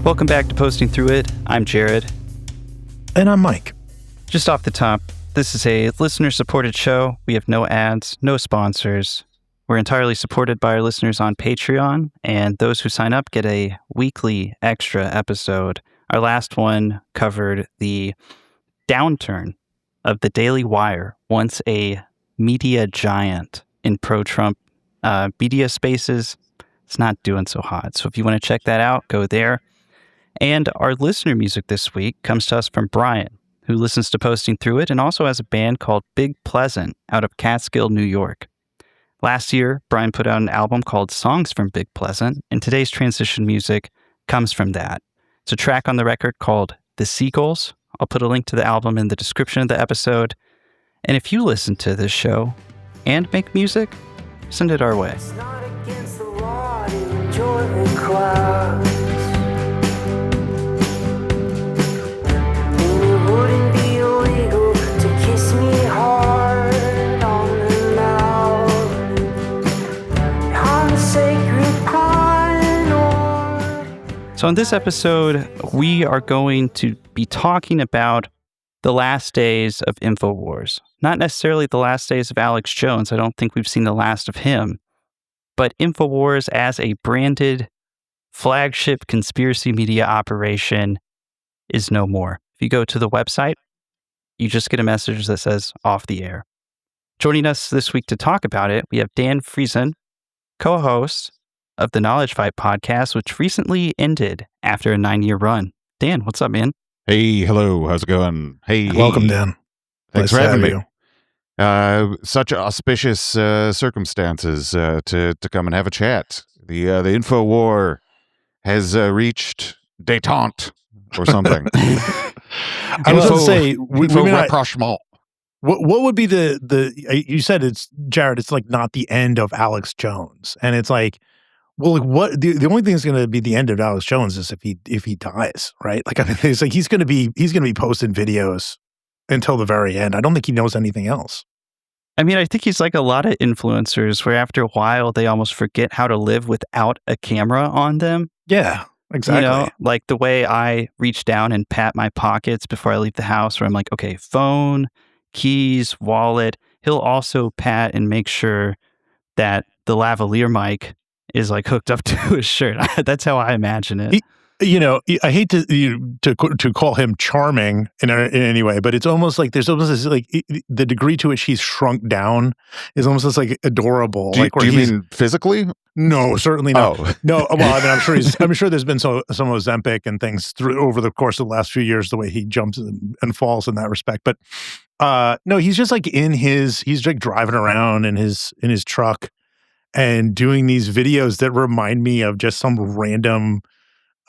Welcome back to Posting Through It. I'm Jared. And I'm Mike. Just off the top, this is a listener-supported show. We have no ads, no sponsors. We're entirely supported by our listeners on Patreon, and those who sign up get a weekly extra episode. Our last one covered the downturn of the Daily Wire, once a media giant in pro-Trump media spaces. It's not doing so hot. So if you want to check that out, go there. And our listener music this week comes to us from Brian, who listens to Posting Through It and also has a band called Big Pleasant out of Catskill, New York. Last year, Brian put out an album called Songs from Big Pleasant, and today's transition music comes from that. It's a track on the record called The Seagulls. I'll put a link to the album in the description of the episode. And if you listen to this show and make music, send it our way. It's not against the law to enjoy the clouds. And it wouldn't be illegal to kiss me hard on the mouth. On the sacred pine or... So in this episode, we are going to be talking about the last days of Infowars. Not necessarily the last days of Alex Jones. I don't think we've seen the last of him. But Infowars as a branded flagship conspiracy media operation is no more. If you go to the website, you just get a message that says off the air. Joining us this week to talk about it, we have Dan Friesen, co-host of the Knowledge Fight podcast, which recently ended after a 9-year run. Dan, what's up, man? Hey, hello, how's it going? Hey, Welcome, Dan. Thanks Nice for having to me. have Such auspicious circumstances to come and have a chat. The info war has reached détente or something. I was going to say, info rapprochement. what would be you said it's, Jared, it's like not the end of Alex Jones. And it's like, well, like what the only thing that's going to be the end of Alex Jones is if he dies, right? Like, I mean, it's like he's going to be posting videos until the very end. I don't think he knows anything else. I mean, I think he's like a lot of influencers where after a while they almost forget how to live without a camera on them. Yeah, exactly. You know, like the way I reach down and pat my pockets before I leave the house, where I'm like, okay, phone, keys, wallet. He'll also pat and make sure that the lavalier mic is like hooked up to his shirt. That's how I imagine it. I hate to call him charming in any way, but it's almost like there's almost this, like the degree to which he's shrunk down is almost just like adorable. Do you mean physically? No, certainly not. Oh. No, well, I mean, I'm sure there's been some Ozempic and things over the course of the last few years, the way he jumps and falls in that respect. But no, he's just like he's like driving around in his truck and doing these videos that remind me of just some random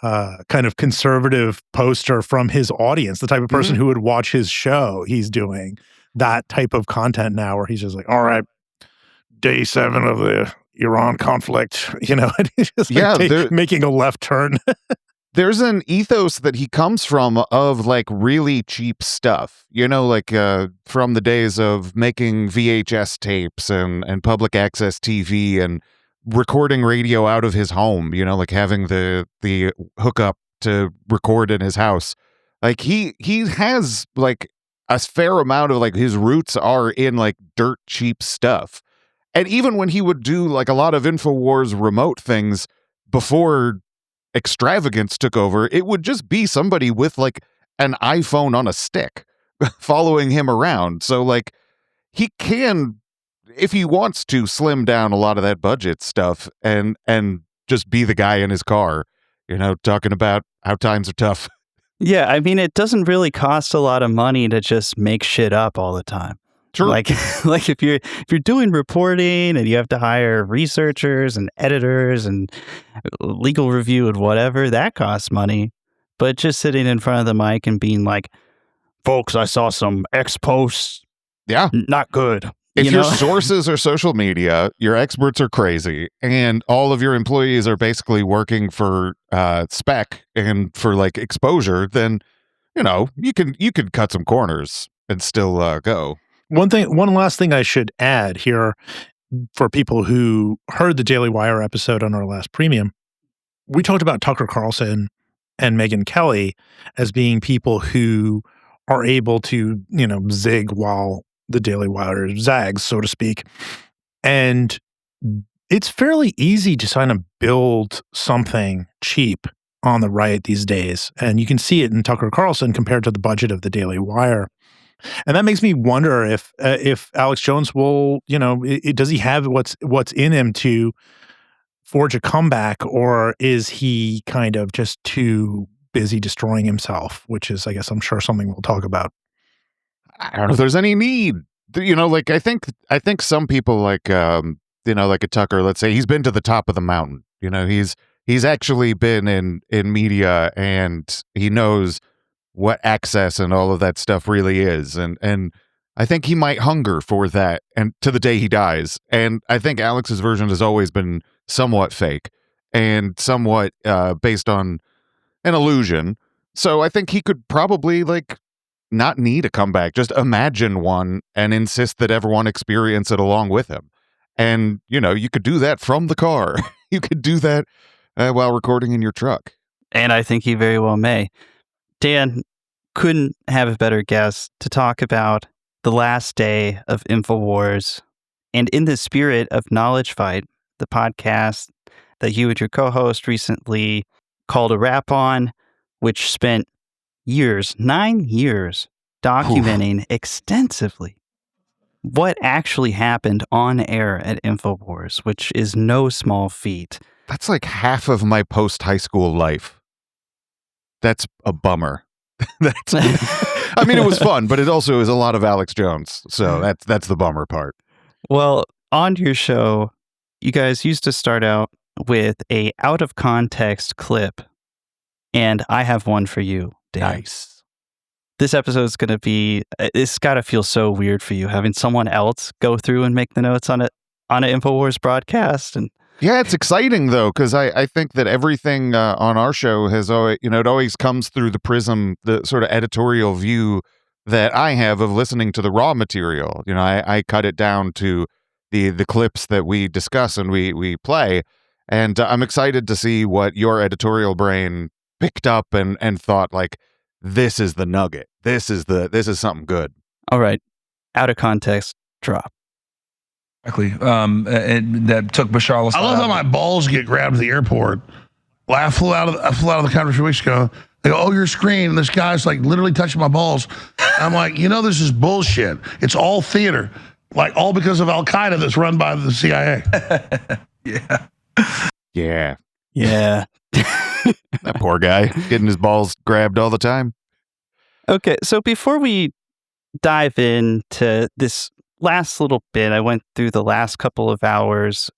kind of conservative poster from his audience, the type of person who would watch his show. He's doing that type of content now where he's just like, all right, day 7 of the Iran conflict, and he's just like making a left turn. There's an ethos that he comes from of like really cheap stuff, like from the days of making VHS tapes and public access TV and recording radio out of his home, like having the hookup to record in his house. Like he has like a fair amount of like his roots are in like dirt cheap stuff. And even when he would do like a lot of InfoWars remote things before extravagance took over, it would just be somebody with like an iPhone on a stick following him around. So like he can, if he wants to, slim down a lot of that budget stuff and just be the guy in his car, talking about how times are tough. Yeah, I mean, it doesn't really cost a lot of money to just make shit up all the time. True. Like if you're doing reporting and you have to hire researchers and editors and legal review and whatever, that costs money. But just sitting in front of the mic and being like, folks, I saw some X posts. Yeah. Not good. If your sources are social media, your experts are crazy, and all of your employees are basically working for spec and for like exposure, then you can cut some corners and still go. One last thing I should add here for people who heard the Daily Wire episode on our last premium, we talked about Tucker Carlson and Megyn Kelly as being people who are able to, zig while the Daily Wire zags, so to speak. And it's fairly easy to kind of build something cheap on the right these days. And you can see it in Tucker Carlson compared to the budget of the Daily Wire. And that makes me wonder if Alex Jones will, does he have what's in him to forge a comeback, or is he kind of just too busy destroying himself, which is, I guess, I'm sure something we'll talk about. I don't know if there's any need. I think some people like like a Tucker, let's say, he's been to the top of the mountain. He's actually been in media, and he knows what access and all of that stuff really is. And I think he might hunger for that and to the day he dies. And I think Alex's version has always been somewhat fake and somewhat based on an illusion. So I think he could probably not need a comeback, just imagine one and insist that everyone experience it along with him. And, you could do that from the car. You could do that while recording in your truck. And I think he very well may. Dan, couldn't have a better guest to talk about the last day of Infowars. And in the spirit of Knowledge Fight, the podcast that you and your co-host recently called a wrap on, which spent 9 years, documenting extensively what actually happened on air at Infowars, which is no small feat. That's like half of my post-high school life. That's a bummer. I mean, it was fun, but it also is a lot of Alex Jones. So that's the bummer part. Well, on your show, you guys used to start out with a out of context clip, and I have one for you, Dan. Nice. This episode is going to be, it's got to feel so weird for you having someone else go through and make the notes on an Infowars broadcast. And yeah, it's exciting though, because I think that everything on our show has always, it always comes through the prism, the sort of editorial view that I have of listening to the raw material. I cut it down to the clips that we discuss and we play, and I'm excited to see what your editorial brain picked up and thought, this is the nugget. This is something good. All right, out of context, drop. Exactly. That took Bashar al-Assad. I love how my balls get grabbed at the airport. Well, I flew out of the country a few weeks ago. They go, "Oh, your screen." And this guy's literally touching my balls. I'm like, this is bullshit. It's all theater, all because of Al Qaeda that's run by the CIA. Yeah. That poor guy getting his balls grabbed all the time. Okay, so before we dive into this last little bit, I went through the last couple of hours.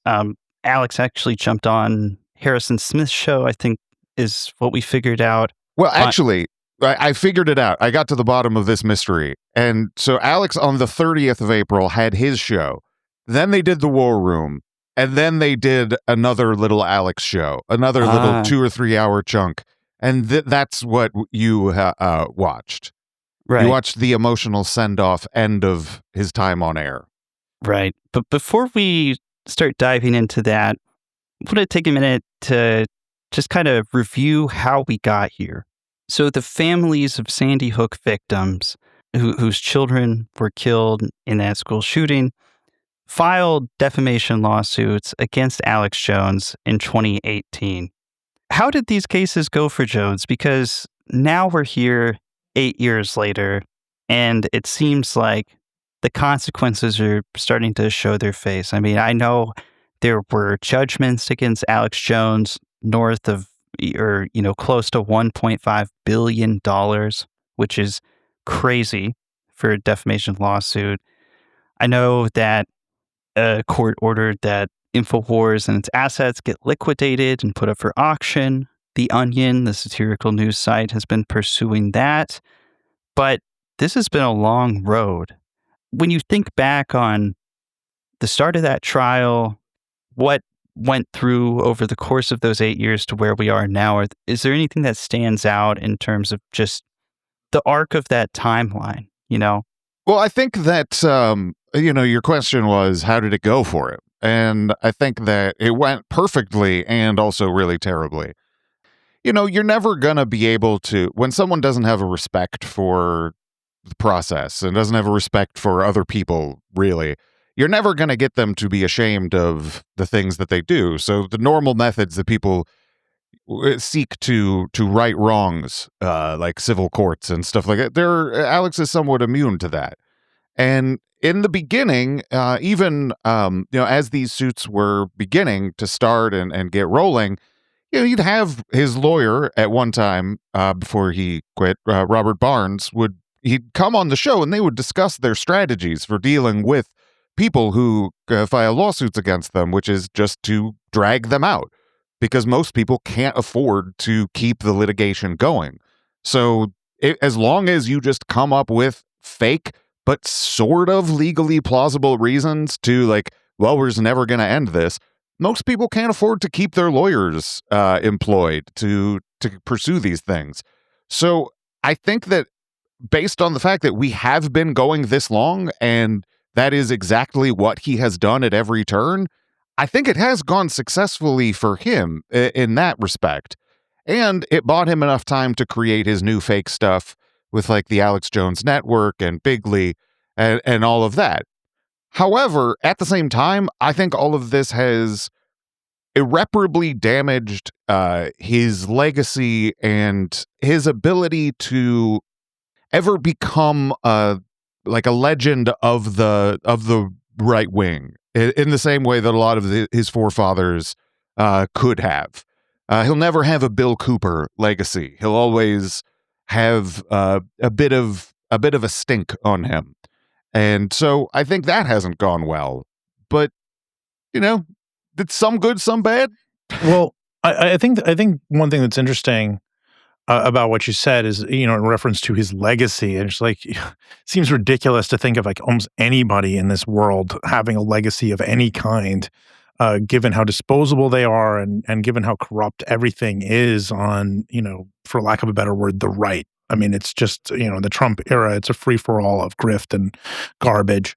Alex actually jumped on Harrison Smith's show, I think is what we figured out. Well, actually, I figured it out. I got to the bottom of this mystery. And so Alex on the 30th of April had his show. Then they did the War Room. And then they did another little Alex show, another little 2 or 3 hour chunk. And that's what you watched. Right. You watched the emotional send-off end of his time on air. Right. But before we start diving into that, I want to take a minute to just kind of review how we got here. So the families of Sandy Hook victims whose children were killed in that school shooting filed defamation lawsuits against Alex Jones in 2018. How did these cases go for Jones? Because now we're here 8 years later, and it seems like the consequences are starting to show their face. I mean, I know there were judgments against Alex Jones north of, or, close to $1.5 billion, which is crazy for a defamation lawsuit. I know that a court ordered that Infowars and its assets get liquidated and put up for auction. The Onion, the satirical news site, has been pursuing that. But this has been a long road. When you think back on the start of that trial, what went through over the course of those 8 years to where we are now, is there anything that stands out in terms of just the arc of that timeline, Well, I think that, your question was, how did it go for him? And I think that it went perfectly and also really terribly. you're never going to be able to, when someone doesn't have a respect for the process and doesn't have a respect for other people, really, you're never going to get them to be ashamed of the things that they do. So the normal methods that people seek to right wrongs, like civil courts and stuff like that, Alex is somewhat immune to that. And in the beginning, even as these suits were beginning to start and get rolling, you'd have his lawyer at one time, before he quit, Robert Barnes, he'd come on the show and they would discuss their strategies for dealing with people who file lawsuits against them, which is just to drag them out, because most people can't afford to keep the litigation going. So as long as you just come up with fake but sort of legally plausible reasons to, like, well, we're just never going to end this, most people can't afford to keep their lawyers employed to pursue these things. So I think that based on the fact that we have been going this long, and that is exactly what he has done at every turn, I think it has gone successfully for him in that respect. And it bought him enough time to create his new fake stuff with, like, the Alex Jones Network and Bigley and all of that. However, at the same time, I think all of this has irreparably damaged his legacy and his ability to ever become like a legend of the right wing, in the same way that a lot of his forefathers could have. He'll never have a Bill Cooper legacy. He'll always have a bit of a stink on him. And so I think that hasn't gone well. But, it's some good, some bad. Well, I think one thing that's interesting about what you said is, in reference to his legacy, and it's like, it seems ridiculous to think of, like, almost anybody in this world having a legacy of any kind, given how disposable they are and given how corrupt everything is on, for lack of a better word, the right. I mean, it's just, the Trump era, it's a free-for-all of grift and garbage,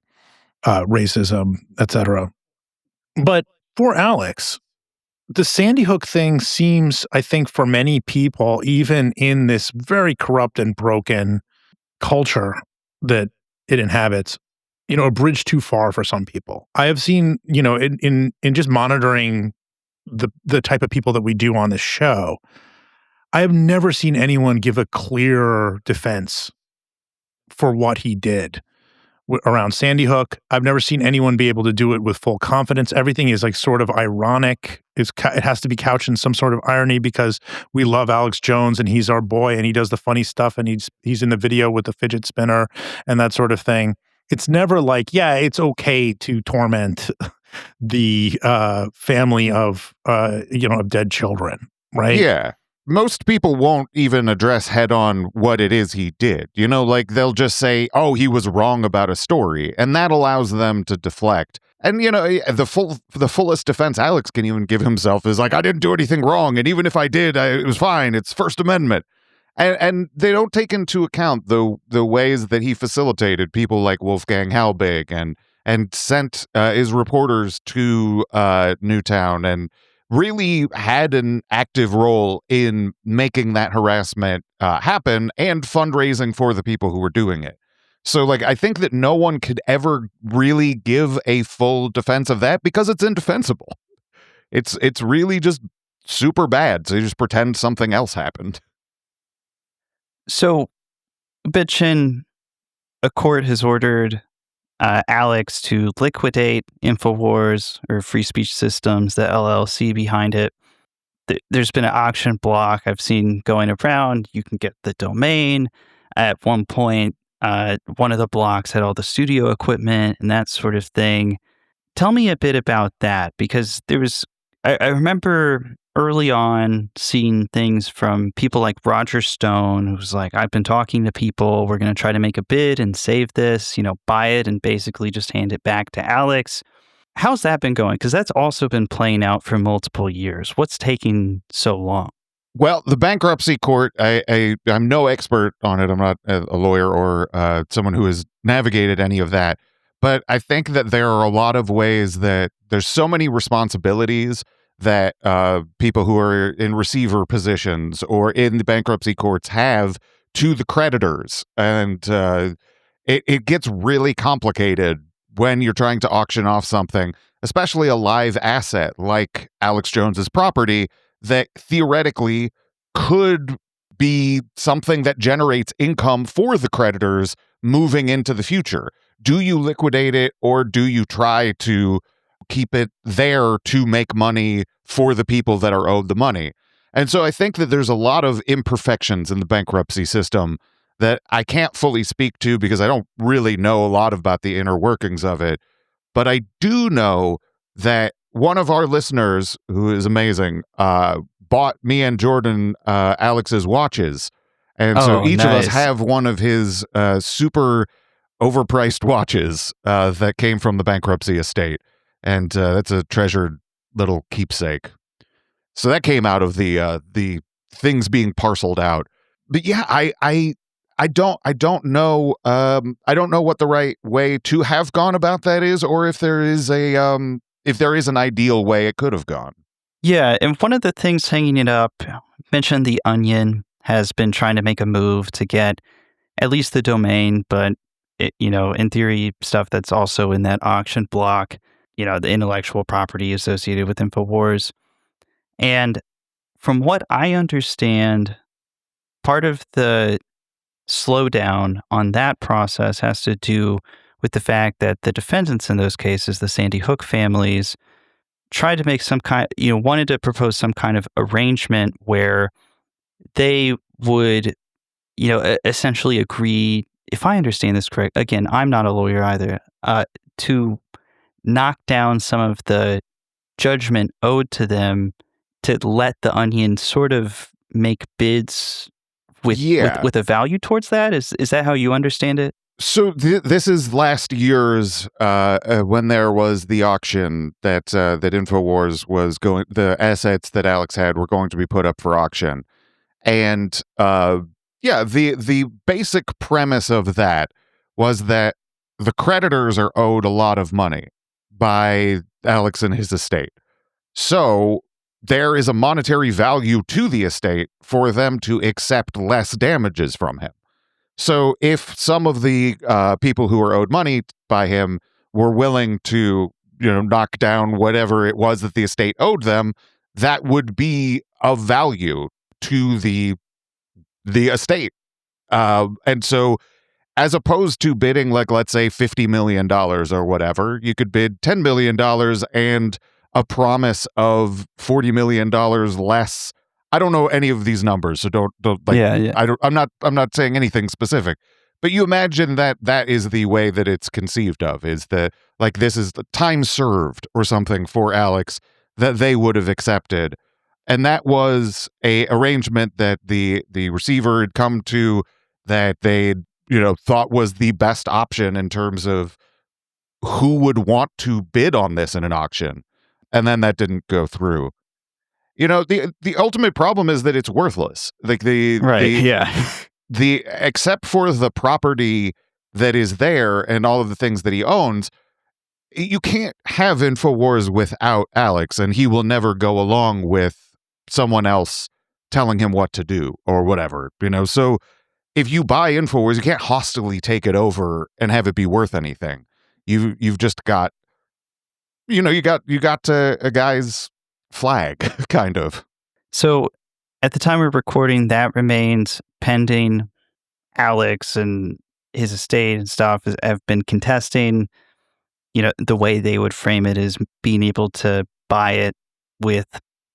racism, etc. But for Alex, the Sandy Hook thing seems, I think, for many people, even in this very corrupt and broken culture that it inhabits, a bridge too far for some people. I have seen, in just monitoring the type of people that we do on this show, I have never seen anyone give a clear defense for what he did around Sandy Hook. I've never seen anyone be able to do it with full confidence. Everything is, like, sort of ironic. It has to be couched in some sort of irony because we love Alex Jones and he's our boy and he does the funny stuff and he's in the video with the fidget spinner and that sort of thing. It's never like, yeah, it's okay to torment the family of of dead children, right? Yeah. Most people won't even address head on what it is he did. Like, they'll just say, oh, he was wrong about a story. And that allows them to deflect. And, the fullest defense Alex can even give himself is like, I didn't do anything wrong. And even if I did, it was fine. It's First Amendment. And they don't take into account the ways that he facilitated people like Wolfgang Halbig and sent his reporters to Newtown and really had an active role in making that harassment happen and fundraising for the people who were doing it. So, like, I think that no one could ever really give a full defense of that because it's indefensible. It's really just super bad. So you just pretend something else happened. So, Bitchin, a court has ordered Alex to liquidate Infowars or Free Speech Systems, the LLC behind it. There's been an auction block I've seen going around. You can get the domain. At one point, one of the blocks had all the studio equipment and that sort of thing. Tell me a bit about that, because I remember early on seeing things from people like Roger Stone, who was like, I've been talking to people, we're going to try to make a bid and save this, buy it and basically just hand it back to Alex. How's that been going? Because that's also been playing out for multiple years. What's taking so long? Well, the bankruptcy court, I'm no expert on it. I'm not a lawyer or someone who has navigated any of that. But I think that there are a lot of ways that there's so many responsibilities that people who are in receiver positions or in the bankruptcy courts have to the creditors. And it gets really complicated when you're trying to auction off something, especially a live asset like Alex Jones's property that theoretically could be something that generates income for the creditors moving into the future. Do you liquidate it, or do you try to keep it there to make money for the people that are owed the money? And so I think that there's a lot of imperfections in the bankruptcy system that I can't fully speak to because I don't really know a lot about the inner workings of it. But I do know that one of our listeners, who is amazing, bought me and Jordan Alex's watches. And so Oh, each of us nice. have one of his super overpriced watches that came from the bankruptcy estate. And that's a treasured little keepsake. So that came out of the things being parceled out. But yeah, I don't know I don't know what the right way to have gone about that is, or if there is an ideal way it could have gone. Yeah, and one of the things hanging it up, mentioned The Onion has been trying to make a move to get at least the domain, but in theory, stuff that's also in that auction block, the intellectual property associated with InfoWars. And from what I understand, part of the slowdown on that process has to do with the fact that the defendants in those cases, the Sandy Hook families, tried to make wanted to propose some kind of arrangement where they would, essentially agree, if I understand this correct, again, I'm not a lawyer either, to knock down some of the judgment owed to them to let the Onion sort of make bids with a value towards that. Is that how you understand it? So this is last year's when there was the auction that InfoWars was going. The assets that Alex had were going to be put up for auction, and the basic premise of that was that the creditors are owed a lot of money by Alex and his estate. So there is a monetary value to the estate for them to accept less damages from him. So if some of the people who are owed money by him were willing to, knock down whatever it was that the estate owed them, that would be of value to the estate. And so as opposed to bidding like, let's say, $50 million or whatever, you could bid $10 million and a promise of $40 million less. I don't know any of these numbers, so don't like. Yeah. I'm not saying anything specific, but you imagine that is the way that it's conceived of, is that like this is the time served or something for Alex that they would have accepted, and that was a arrangement that the receiver had come to, that they thought was the best option in terms of who would want to bid on this in an auction, and then that didn't go through. The ultimate problem is that it's worthless. Like except for the property that is there and all of the things that he owns, you can't have InfoWars without Alex, and he will never go along with someone else telling him what to do or whatever. So if you buy InfoWars, you can't hostilely take it over and have it be worth anything. You've just got you got a guy's flag, kind of. So at the time we're recording, that remains pending. Alex and his estate and stuff have been contesting, the way they would frame it is being able to buy it with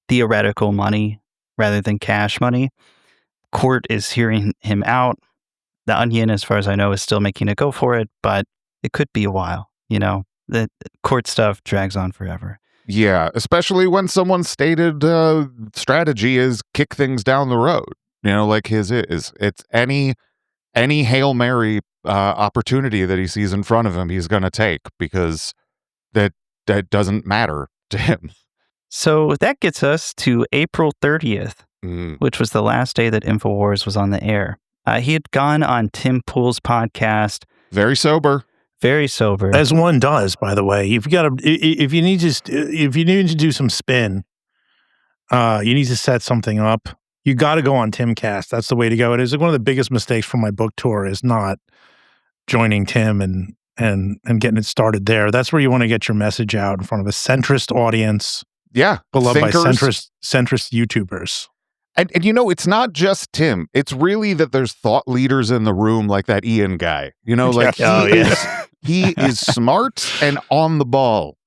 theoretical money rather than cash money. Court is hearing him out. The Onion, as far as I know, is still making a go for it, but it could be a while. The court stuff drags on forever. Yeah, especially when someone's stated strategy is kick things down the road. Like his is. It's any Hail Mary opportunity that he sees in front of him, he's going to take, because that doesn't matter to him. So that gets us to April 30th, which was the last day that InfoWars was on the air. He had gone on Tim Pool's podcast. Very sober. Very sober. As one does, by the way. If you need to do some spin, you need to set something up. You got to go on Timcast. That's the way to go. It is like one of the biggest mistakes from my book tour is not joining Tim and getting it started there. That's where you want to get your message out in front of a centrist audience. Yeah. Beloved thinkers. by centrist YouTubers. And it's not just Tim. It's really that there's thought leaders in the room like that Ian guy. Like he is smart and on the ball.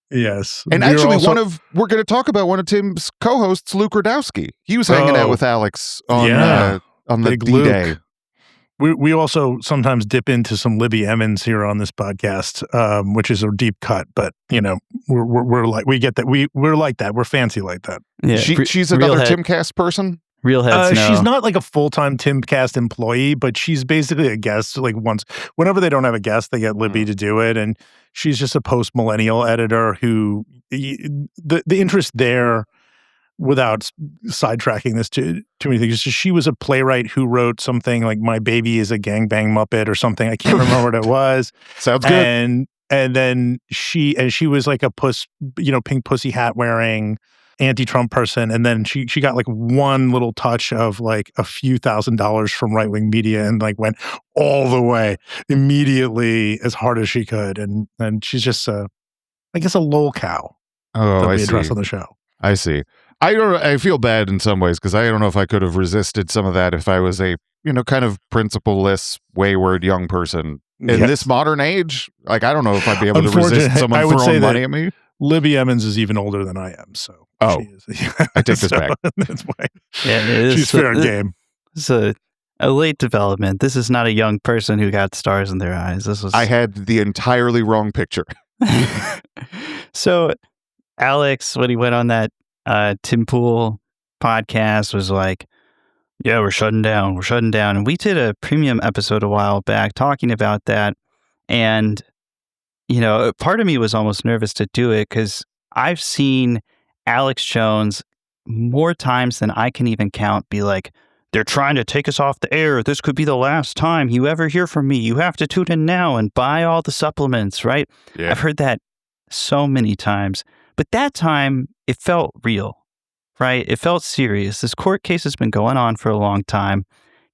Yes. And actually we're going to talk about one of Tim's co-hosts, Luke Radowski. He was hanging out with Alex on the D-Day. We also sometimes dip into some Libby Emmons here on this podcast, which is a deep cut, but we're like, we get that. We're like that. We're fancy like that. Yeah. She's another Timcast person. Real heads. No. She's not like a full-time Timcast employee, but she's basically a guest. Like whenever they don't have a guest, they get Libby to do it. And she's just a post-millennial editor who the interest there, without sidetracking this too many things, she was a playwright who wrote something like "My Baby is a Gangbang Muppet" or something. I can't remember what it was. Sounds good. And then she was like a pink pussy hat wearing anti-Trump person, and then she got like one little touch of like a few $1,000s from right-wing media and like went all the way immediately as hard as she could, and she's just I guess a lol cow that we address on the show. I see. I feel bad in some ways because I don't know if I could have resisted some of that if I was a kind of principle-less, wayward young person in this modern age. Like, I don't know if I'd be able to resist someone throwing money at me. Libby Emmons is even older than I am, so I take this back. That's why. Yeah, she's fair game. It's a late development. This is not a young person who got stars in their eyes. I had the entirely wrong picture. So, Alex, when he went on that Tim Pool podcast, was like, "Yeah, we're shutting down. And we did a premium episode a while back talking about that. And part of me was almost nervous to do it because I've seen Alex Jones more times than I can even count be like, "They're trying to take us off the air. This could be the last time you ever hear from me. You have to tune in now and buy all the supplements," right? Yeah. I've heard that so many times. But that time, it felt real, right? It felt serious. This court case has been going on for a long time.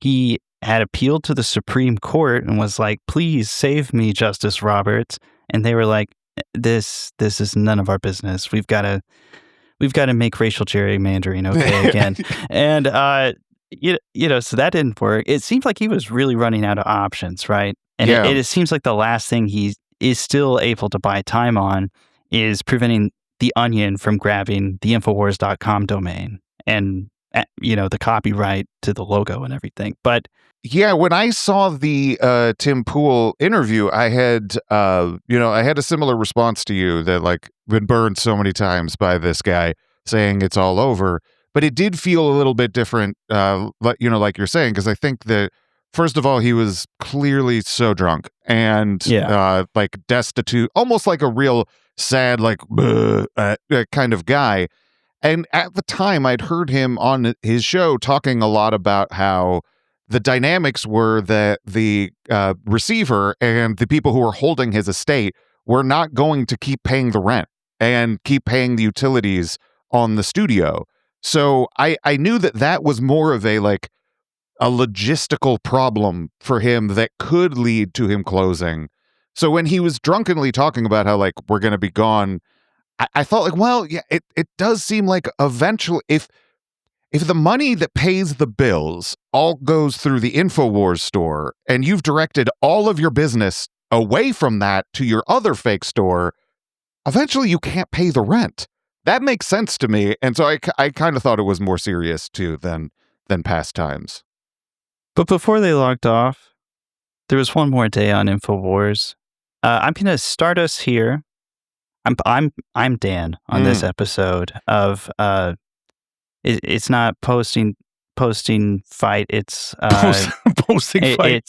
He had appealed to the Supreme Court and was like, "Please save me, Justice Roberts." And they were like, this is none of our business. We've got to make racial gerrymandering okay again. And so that didn't work. It seemed like he was really running out of options, right? And it seems like the last thing he is still able to buy time on is preventing The Onion from grabbing the Infowars.com domain and the copyright to the logo and everything. But yeah, when I saw the Tim Pool interview, I had a similar response to you that like been burned so many times by this guy saying it's all over. But it did feel a little bit different, like you're saying, because I think that first of all, he was clearly so drunk and like destitute, almost like a real sad, like kind of guy. And at the time, I'd heard him on his show talking a lot about how the dynamics were that the receiver and the people who were holding his estate were not going to keep paying the rent and keep paying the utilities on the studio. So I knew that was more of a logistical problem for him that could lead to him closing. So when he was drunkenly talking about how like we're going to be gone, I thought like, well, yeah, it does seem like eventually if the money that pays the bills all goes through the InfoWars store and you've directed all of your business away from that to your other fake store, eventually you can't pay the rent. That makes sense to me. And so I kind of thought it was more serious too than past times. But before they logged off, there was one more day on InfoWars. I'm going to start us here. I'm Dan on this episode of it's not posting fight. It's posting fight.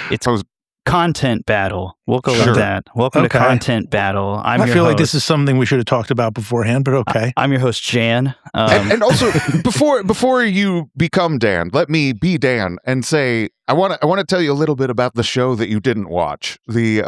It's content battle. We'll go with that. Welcome to Content Battle. I feel like this is something we should have talked about beforehand, but okay. I'm your host, Jan. And also, before you become Dan, let me be Dan and say I want to tell you a little bit about the show that you didn't watch. The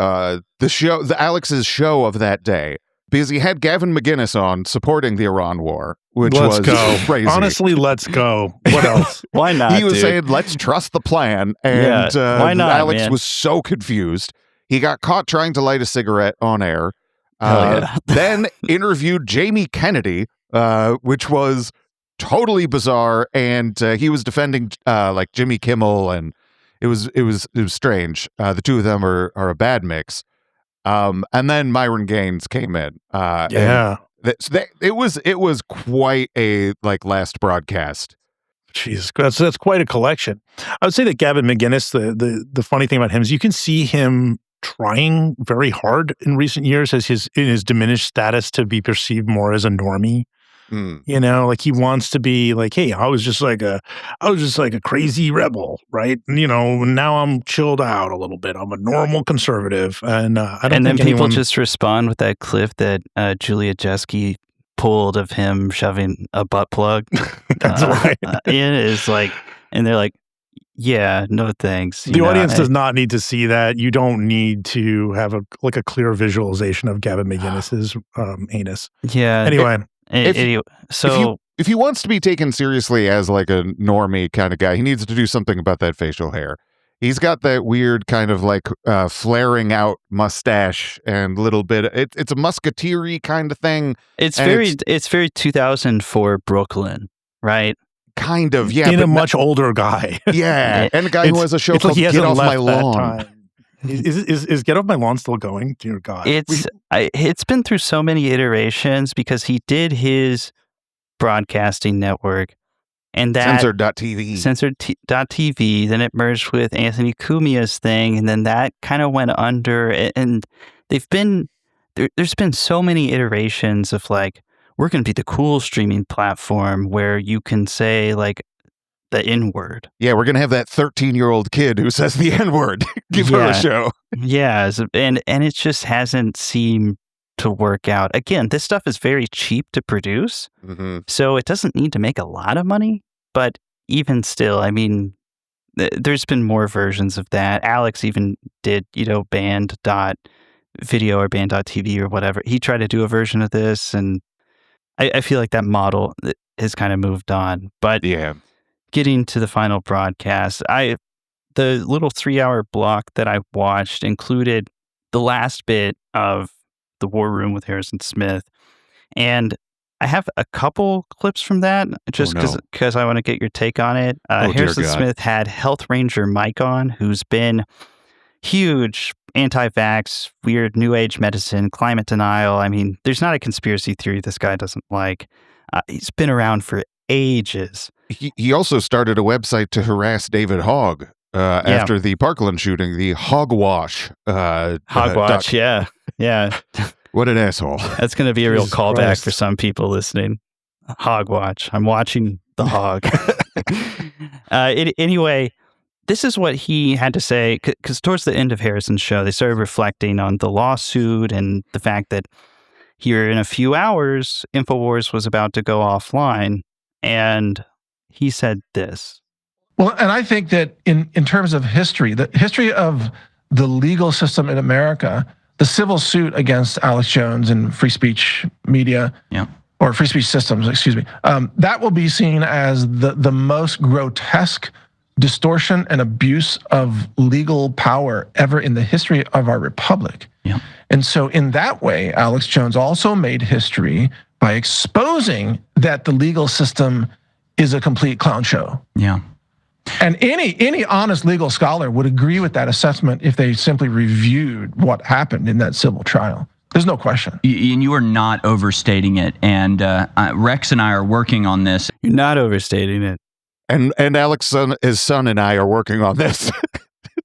Alex's show of that day. because he had Gavin McInnes on supporting the Iran war, which Let's was go. crazy. Honestly, let's go. What else? Why not? He was dude? saying, let's trust the plan. And why not, Alex man? was so confused. He got caught trying to light a cigarette on air. Hell yeah. Then interviewed Jamie Kennedy, which was totally bizarre. And he was defending like Jimmy Kimmel, and it was strange. The two of them are a bad mix. And then Myron Gaines came in. Yeah. It was quite a like last broadcast. Jesus, that's quite a collection. I would say that Gavin McInnes, the funny thing about him is you can see him trying very hard in recent years as in his diminished status to be perceived more as a normie. You know, like he wants to be like, hey, I was just like a crazy rebel, right? And, you know, now I'm chilled out a little bit. I'm a normal conservative, and I don't. And then think people anyone... just respond with that clip that Julia Jeske pulled of him shoving a butt plug. That's right. It is like, and they're like, yeah, no thanks. The audience does not need to see that. You don't need to have a clear visualization of Gavin McInnes's anus. Yeah. Anyway. If he wants to be taken seriously as like a normie kind of guy, he needs to do something about that facial hair. He's got that weird kind of like flaring out mustache and little bit. It's a musketeer-y kind of thing. It's very 2004 Brooklyn, right? Kind of, yeah. In a much older guy. Yeah, and a guy who has a show called Get Off My Lawn. Is Get Off My Lawn still going? Dear God. It's been through so many iterations because he did his broadcasting network and that censored.tv, then it merged with Anthony Cumia's thing, and then that kind of went under, and there's been so many iterations of like, we're going to be the cool streaming platform where you can say like the N-word. Yeah, we're going to have that 13-year-old kid who says the N-word. Give her a show. Yeah, and it just hasn't seemed to work out. Again, this stuff is very cheap to produce, so it doesn't need to make a lot of money, but even still, I mean, there's been more versions of that. Alex even did, band.video or band.tv or whatever. He tried to do a version of this, and I feel like that model has kind of moved on. But yeah. Getting to the final broadcast, the little 3-hour block that I watched included the last bit of the War Room with Harrison Smith. And I have a couple clips from that just because I want to get your take on it. Harrison Smith had Health Ranger Mike on, who's been huge anti-vax, weird new age medicine, climate denial. I mean, there's not a conspiracy theory this guy doesn't like. He's been around for ages. He also started a website to harass David Hogg after the Parkland shooting, the Hogwash. Hogwash, yeah. What an asshole. That's going to be a real Jesus callback Christ. for some people listening. Hogwatch. I'm watching the hog. Anyway, this is what he had to say, because towards the end of Harrison's show, they started reflecting on the lawsuit and the fact that here in a few hours, InfoWars was about to go offline. And he said this. Well, and I think that in terms of history, the history of the legal system in America, the civil suit against Alex Jones and free speech media, or free speech systems, excuse me, that will be seen as the most grotesque distortion and abuse of legal power ever in the history of our republic. Yeah. And so in that way, Alex Jones also made history by exposing that the legal system is a complete clown show. Yeah. And any honest legal scholar would agree with that assessment if they simply reviewed what happened in that civil trial. There's no question. And you are not overstating it. And Rex and I are working on this. You're not overstating it. And Alex, his son, and I are working on this.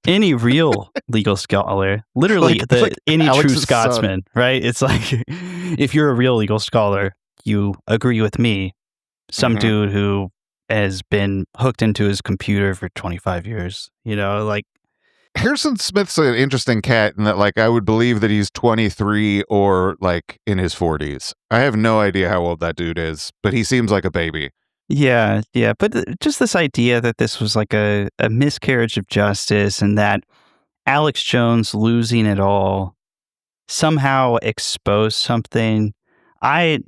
Any real legal scholar, literally any Alex's true Scotsman, right? It's like, if you're a real legal scholar, you agree with me, some dude who has been hooked into his computer for 25 years, like. Harrison Smith's an interesting cat in that, like, I would believe that he's 23 or, like, in his 40s. I have no idea how old that dude is, but he seems like a baby. Yeah. But just this idea that this was like a miscarriage of justice and that Alex Jones losing it all somehow expose something. I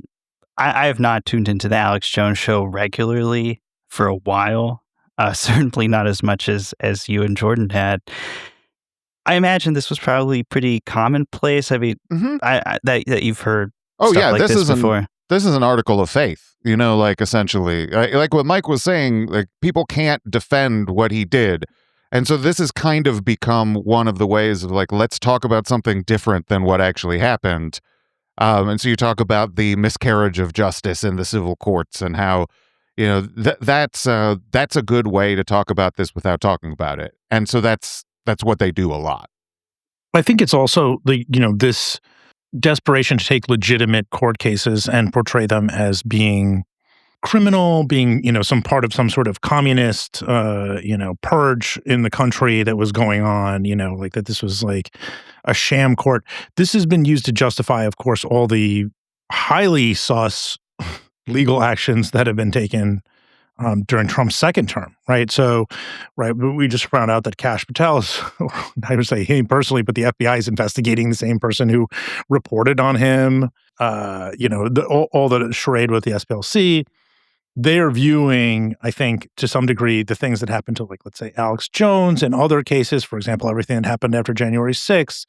have not tuned into the Alex Jones show regularly for a while. Certainly not as much as you and Jordan had. I imagine this was probably pretty commonplace. I mean, that you've heard stuff like this before. This is an article of faith, like essentially, like what Mike was saying, like people can't defend what he did. And so this has kind of become one of the ways of like, let's talk about something different than what actually happened. And so you talk about the miscarriage of justice in the civil courts and how, that's a good way to talk about this without talking about it. And so that's what they do a lot. I think it's also this desperation to take legitimate court cases and portray them as being criminal, being some part of some sort of communist purge in the country that was going on, like that this was like a sham court. This has been used to justify, of course, all the highly sus legal actions that have been taken during Trump's second term, right? So, we just found out that Kash Patel is, I would say him personally, but the FBI is investigating the same person who reported on him. All the charade with the SPLC. They are viewing, I think, to some degree, the things that happened to, like, let's say, Alex Jones and other cases, for example, everything that happened after January 6th,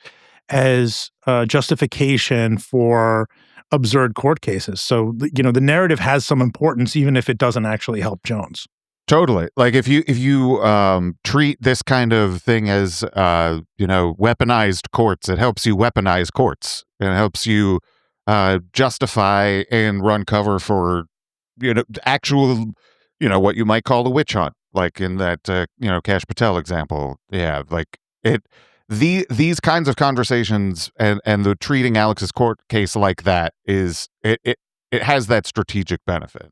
as justification for absurd court cases. So, the narrative has some importance, even if it doesn't actually help Jones. Totally. Like if you treat this kind of thing as weaponized courts, it helps you weaponize courts. It helps you justify and run cover for actual what you might call a witch hunt, like in that Kash Patel example. Yeah, like these kinds of conversations and the treating Alex's court case like that is it has that strategic benefit.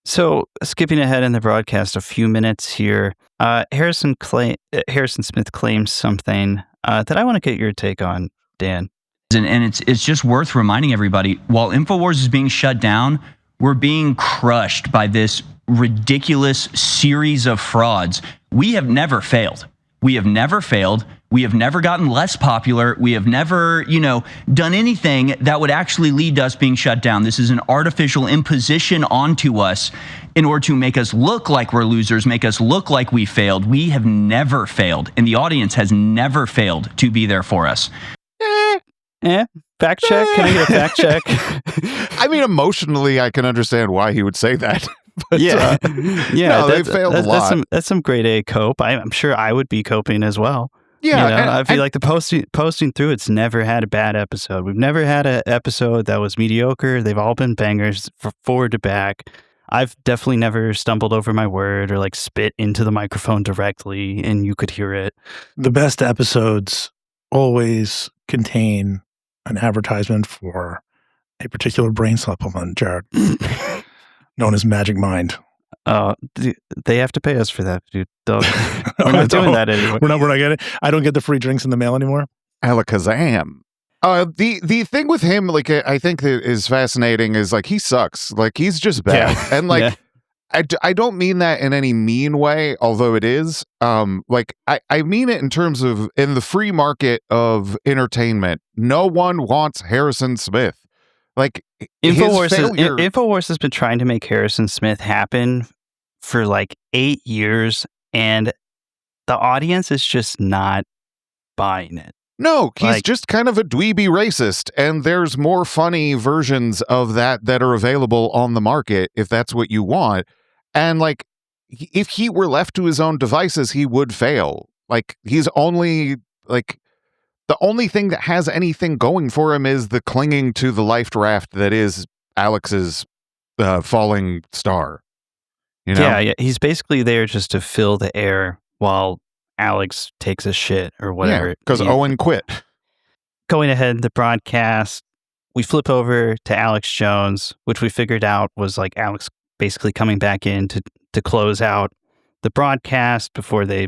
So, skipping ahead in the broadcast a few minutes here, Harrison Smith claims something that I want to get your take on, Dan. And it's just worth reminding everybody, while InfoWars is being shut down, we're being crushed by this ridiculous series of frauds. We have never failed. We have never failed. We have never gotten less popular. We have never, done anything that would actually lead to us being shut down. This is an artificial imposition onto us in order to make us look like we're losers, make us look like we failed. We have never failed, and the audience has never failed to be there for us. Fact check? Can I get a fact check? I mean, emotionally, I can understand why he would say that. But, they failed a lot. That's some grade A cope. I'm sure I would be coping as well. Yeah, I feel like the posting through, it's never had a bad episode. We've never had an episode that was mediocre. They've all been bangers forward to back. I've definitely never stumbled over my word or like spit into the microphone directly and you could hear it. The best episodes always contain an advertisement for a particular brain supplement, Jared, known as Magic Mind. They have to pay us for that, dude. We're not doing that anymore. We're not getting it. I don't get the free drinks in the mail anymore. Alakazam. The thing with him, like I think that is fascinating, is like he sucks. Like he's just bad, and like I don't mean that in any mean way, although it is. Like I mean it in terms of in the free market of entertainment, no one wants Harrison Smith. Like InfoWars has been trying to make Harrison Smith happen for like 8 years, and the audience is just not buying it. No, he's just kind of a dweeby racist, and there's more funny versions of that are available on the market if that's what you want. And like, if he were left to his own devices, he would fail. Like, he's only like the only thing that has anything going for him is the clinging to the life raft that is Alex's falling star. You know? Yeah, he's basically there just to fill the air while Alex takes a shit or whatever. Yeah, because Owen quit. Going ahead in the broadcast, we flip over to Alex Jones, which we figured out was like Alex basically coming back in to close out the broadcast before they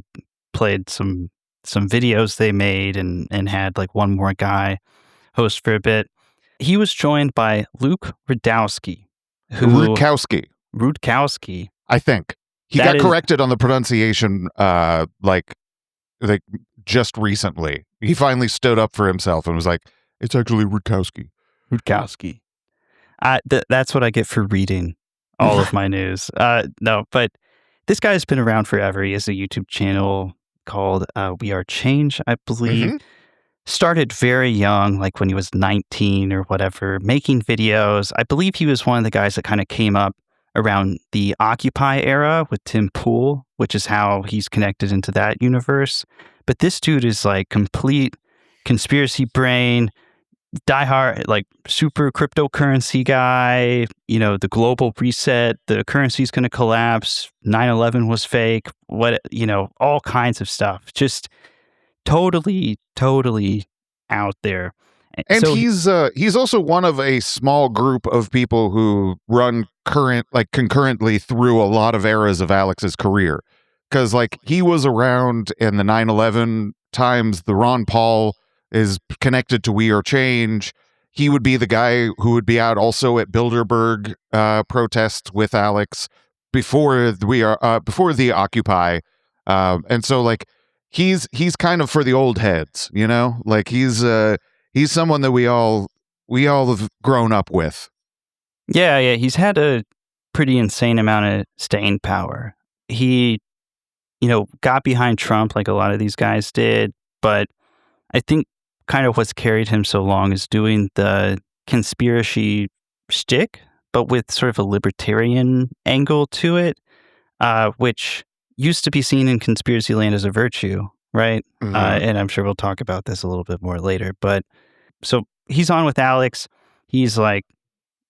played some videos they made and had like one more guy host for a bit. He was joined by Luke Rudkowski. Rudkowski. I think. He got corrected on the pronunciation like just recently. He finally stood up for himself and was like, It's actually Rutkowski. Rutkowski. That's what I get for reading all of my news. No, but this guy's been around forever. He has a YouTube channel called We Are Change, I believe. Started very young, like when he was 19 or whatever, making videos. I believe he was one of the guys that kind of came up around the Occupy era with Tim Pool, which is how he's connected into that universe. But this dude is like complete conspiracy brain, diehard, like super cryptocurrency guy, the global reset, the currency's going to collapse, 9/11 was fake, all kinds of stuff. Just totally out there. And so he's also one of a small group of people who run concurrently through a lot of eras of Alex's career. Because he was around in the 9/11 times. The Ron Paul is connected to We Are Change. He would be the guy who would be out also at Bilderberg protests with Alex before the Occupy. And so he's kind of for the old heads, he's someone that we all have grown up with. Yeah, he's had a pretty insane amount of staying power. He got behind Trump like a lot of these guys did, but I think kind of what's carried him so long is doing the conspiracy shtick, but with sort of a libertarian angle to it, which used to be seen in conspiracy land as a virtue, right? And I'm sure we'll talk about this a little bit more later. But so he's on with Alex. He's like,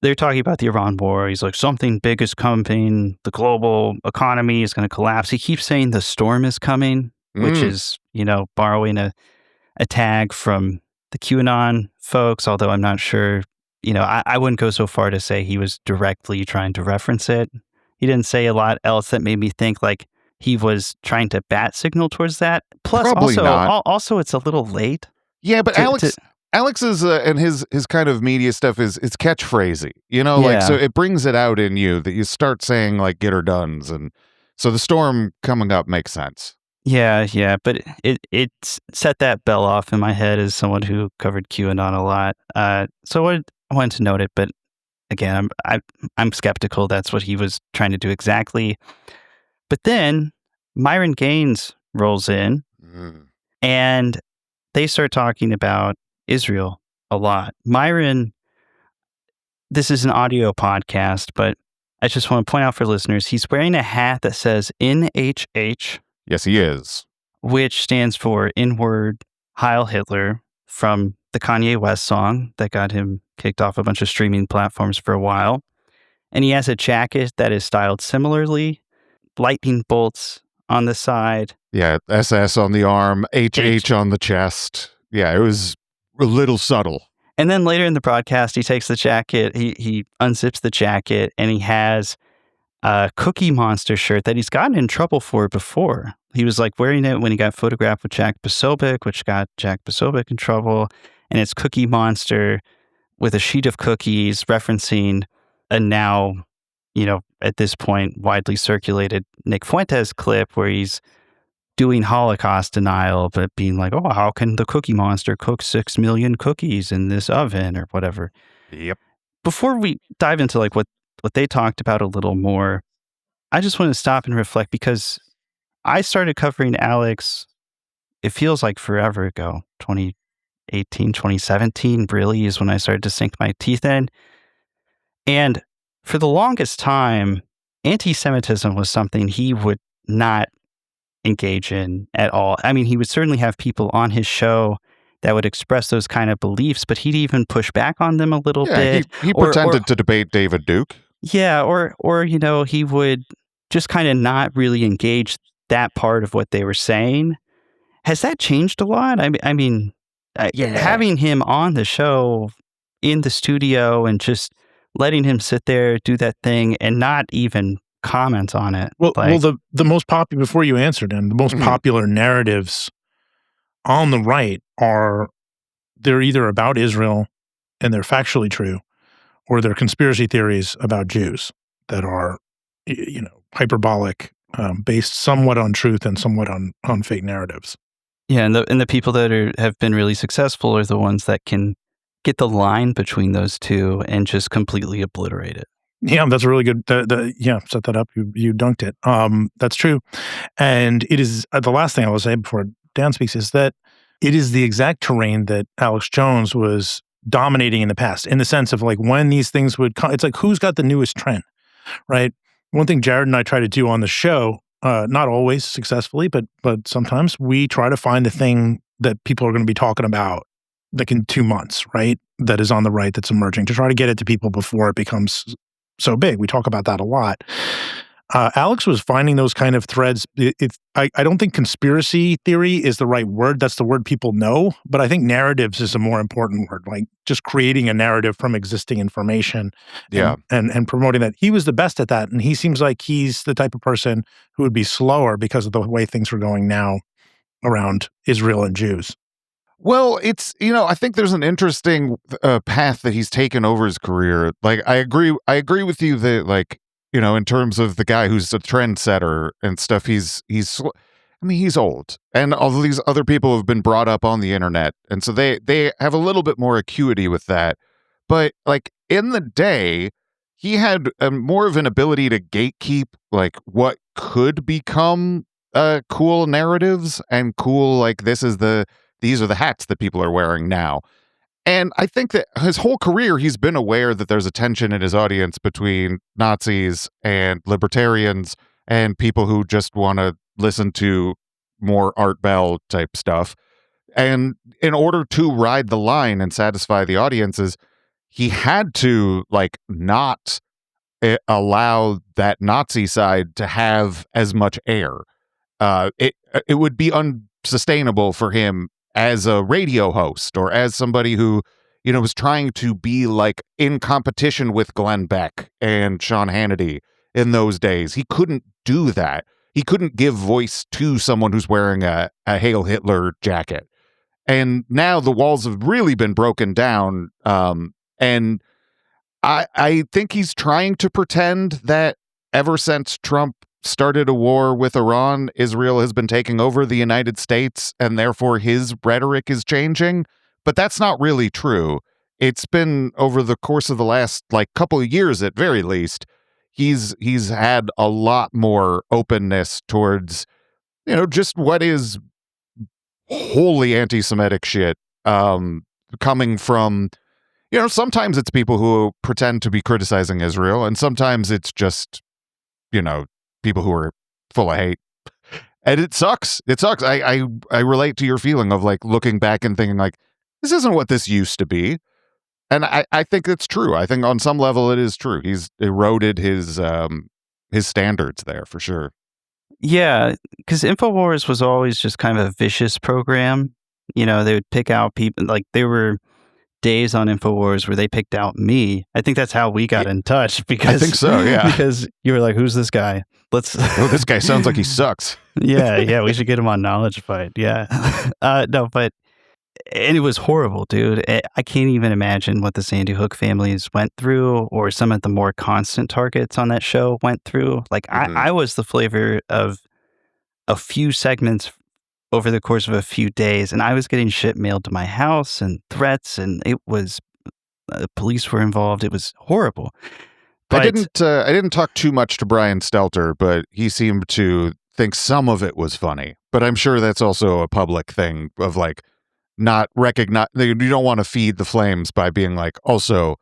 they're talking about the Iran war. He's like, something big is coming. The global economy is going to collapse. He keeps saying the storm is coming, which is, borrowing a tag from the QAnon folks, although I'm not sure, I wouldn't go so far to say he was directly trying to reference it. He didn't say a lot else that made me think like he was trying to bat signal towards that. Plus, Probably also it's a little late. Yeah, but Alex's and his kind of media stuff is catchphrasy, so it brings it out in you that you start saying like get her dones, and so the storm coming up makes sense. Yeah, but it set that bell off in my head as someone who covered QAnon a lot. So I wanted to note it, but again, I'm skeptical that's what he was trying to do exactly. But then Myron Gaines rolls in, and they start talking about Israel a lot. Myron, this is an audio podcast, but I just want to point out for listeners, he's wearing a hat that says NHH. Yes, he is. Which stands for Inward Heil Hitler, from the Kanye West song that got him kicked off a bunch of streaming platforms for a while. And he has a jacket that is styled similarly, lightning bolts on the side. Yeah, SS on the arm, HH on the chest. Yeah, it was a little subtle. And then later in the broadcast, he takes the jacket, he unzips the jacket, and he has a Cookie Monster shirt that he's gotten in trouble for before. He was like wearing it when he got photographed with Jack Posobiec, which got Jack Posobiec in trouble. And it's Cookie Monster with a sheet of cookies referencing a now, at this point, widely circulated Nick Fuentes clip where he's doing Holocaust denial, but being like, oh, how can the Cookie Monster cook 6 million cookies in this oven or whatever? Yep. Before we dive into like what they talked about a little more, I just want to stop and reflect, because I started covering Alex, it feels like forever ago, 2018, 2017 really is when I started to sink my teeth in. And for the longest time, anti-Semitism was something he would not engage in at all. I mean, he would certainly have people on his show that would express those kind of beliefs, but he'd even push back on them a little bit. He pretended to debate David Duke. Yeah, or he would just kind of not really engage that part of what they were saying. Has that changed a lot? I mean, having him on the show in the studio and just letting him sit there, do that thing, and not even comment on it. Well, the most popular, before you answered him, the most popular narratives on the right they're either about Israel and they're factually true, or they're conspiracy theories about Jews that are, hyperbolic, based somewhat on truth and somewhat on fake narratives. Yeah, and the people that have been really successful are the ones that can get the line between those two and just completely obliterate it. Yeah, that's really good. Yeah, set that up. You dunked it. That's true. And it is the last thing I will say before Dan speaks is that it is the exact terrain that Alex Jones was dominating in the past, in the sense of like when these things would come, it's like who's got the newest trend, right? One thing Jared and I try to do on the show, not always successfully, but sometimes we try to find the thing that people are going to be talking about like in 2 months, right? That is on the right, that's emerging, to try to get it to people before it becomes so big. We talk about that a lot. Alex was finding those kind of threads. I don't think conspiracy theory is the right word. That's the word people know. But I think narratives is a more important word, like just creating a narrative from existing information and promoting that. He was the best at that. And he seems like he's the type of person who would be slower because of the way things are going now around Israel and Jews. Well, it's, I think there's an interesting path that he's taken over his career. Like, I agree with you that, like, in terms of the guy who's a trendsetter and stuff, he's old, and all of these other people have been brought up on the internet, and so they have a little bit more acuity with that. But like in the day, he had more of an ability to gatekeep like what could become cool narratives and cool, like, these are the hats that people are wearing now. And I think that his whole career, he's been aware that there's a tension in his audience between Nazis and libertarians and people who just want to listen to more Art Bell type stuff. And in order to ride the line and satisfy the audiences, he had to like not allow that Nazi side to have as much air. It would be unsustainable for him as a radio host or as somebody who, was trying to be like in competition with Glenn Beck and Sean Hannity in those days. He couldn't do that. He couldn't give voice to someone who's wearing a Hail Hitler jacket. And now the walls have really been broken down. And I think he's trying to pretend that ever since Trump started a war with Iran, Israel has been taking over the United States, and therefore his rhetoric is changing. But that's not really true. It's been over the course of the last couple of years, at very least, he's had a lot more openness towards, just what is wholly anti-Semitic shit coming from, sometimes it's people who pretend to be criticizing Israel, and sometimes it's just, people who are full of hate. And it sucks. It sucks. I relate to your feeling of like looking back and thinking like, this isn't what this used to be. And I think it's true. I think on some level it is true. He's eroded his standards there for sure. Yeah, because InfoWars was always just kind of a vicious program. They would pick out people, like there were days on InfoWars where they picked out me. I think that's how we got in touch, because I think so, yeah. Because you were like, who's this guy? This guy sounds like he sucks. yeah, we should get him on Knowledge Fight. Yeah. No, but and it was horrible, dude. I can't even imagine what the Sandy Hook families went through, or some of the more constant targets on that show went through. Like I was the flavor of a few segments over the course of a few days, and I was getting shit mailed to my house and threats, and it was police were involved. It was horrible. But I didn't talk too much to Brian Stelter, but he seemed to think some of it was funny. But I'm sure that's also a public thing of like not recognize. You don't want to feed the flames by being like, also,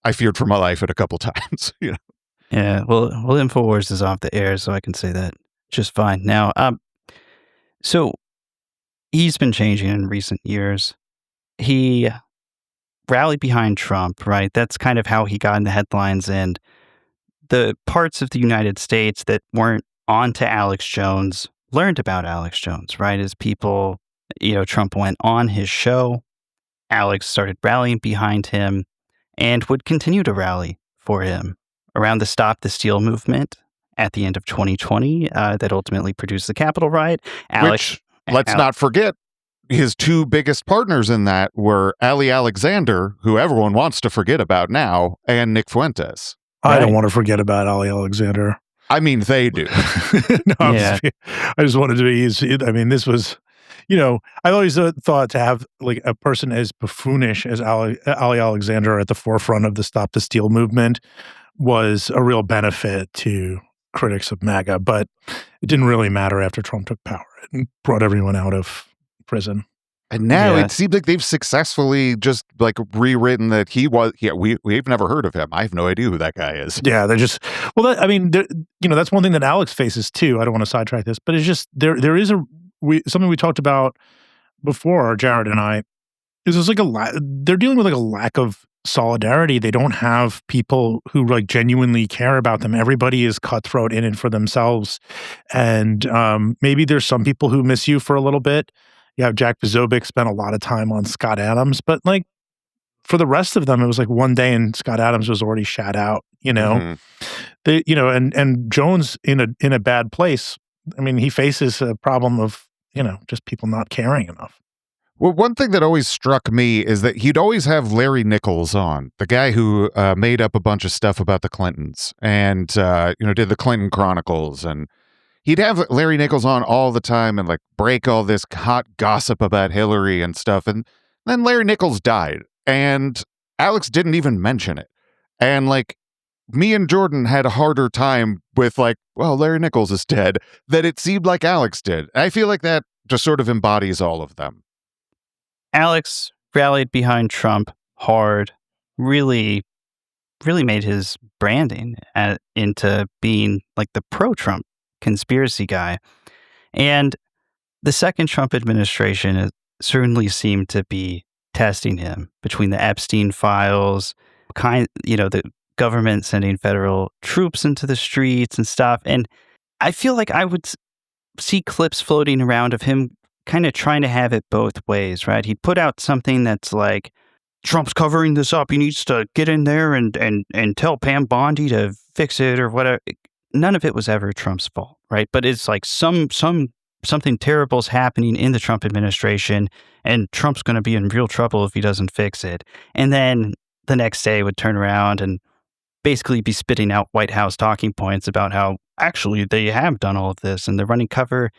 I feared for my life at a couple times. Yeah. Well, InfoWars is off the air, so I can say that just fine now. So he's been changing in recent years. He rallied behind Trump, right? That's kind of how he got in the headlines, and the parts of the United States that weren't onto Alex Jones learned about Alex Jones, right? As people, Trump went on his show, Alex started rallying behind him and would continue to rally for him around the Stop the Steal movement at the end of 2020 that ultimately produced the Capitol riot. Which, let's not forget, his two biggest partners in that were Ali Alexander, who everyone wants to forget about now, and Nick Fuentes. I don't want to forget about Ali Alexander. I mean, they do. I just wanted to be. This was I always thought to have like a person as buffoonish as Ali Alexander at the forefront of the Stop the Steal movement was a real benefit to critics of MAGA, but it didn't really matter after Trump took power and brought everyone out of prison. And now Yeah. it seems like they've successfully just like rewritten that he was. Yeah, we've never heard of him. I have no idea who that guy is. Yeah, they're just that's one thing that Alex faces too. I don't want to sidetrack this, but it's just there is something we talked about before, Jared and I, is there's like they're dealing with like a lack of solidarity. They don't have people who like genuinely care about them. Everybody is cutthroat in it for themselves, and maybe there's some people who miss you for a little bit. You have Jack Posobiec spent a lot of time on Scott Adams, but like for the rest of them, it was like one day and Scott Adams was already shat out. They, and Jones in a bad place. I mean, he faces a problem of just people not caring enough. Well, one thing that always struck me is that he'd always have Larry Nichols on, the guy who made up a bunch of stuff about the Clintons and, did the Clinton Chronicles. And he'd have Larry Nichols on all the time and like break all this hot gossip about Hillary and stuff. And then Larry Nichols died and Alex didn't even mention it. And like me and Jordan had a harder time with like, well, Larry Nichols is dead, that it seemed like Alex did. I feel like that just sort of embodies all of them. Alex rallied behind Trump hard, really made his branding into being like the pro-Trump conspiracy guy. And the second Trump administration certainly seemed to be testing him between the Epstein files, the government sending federal troops into the streets and stuff. And I feel like I would see clips floating around of him kind of trying to have it both ways, right? He'd put out something that's like, Trump's covering this up. He needs to get in there and tell Pam Bondi to fix it or whatever. None of it was ever Trump's fault, right? But it's like something terrible's happening in the Trump administration, and Trump's going to be in real trouble if he doesn't fix it. And then the next day would turn around and basically be spitting out White House talking points about how actually they have done all of this and they're running cover.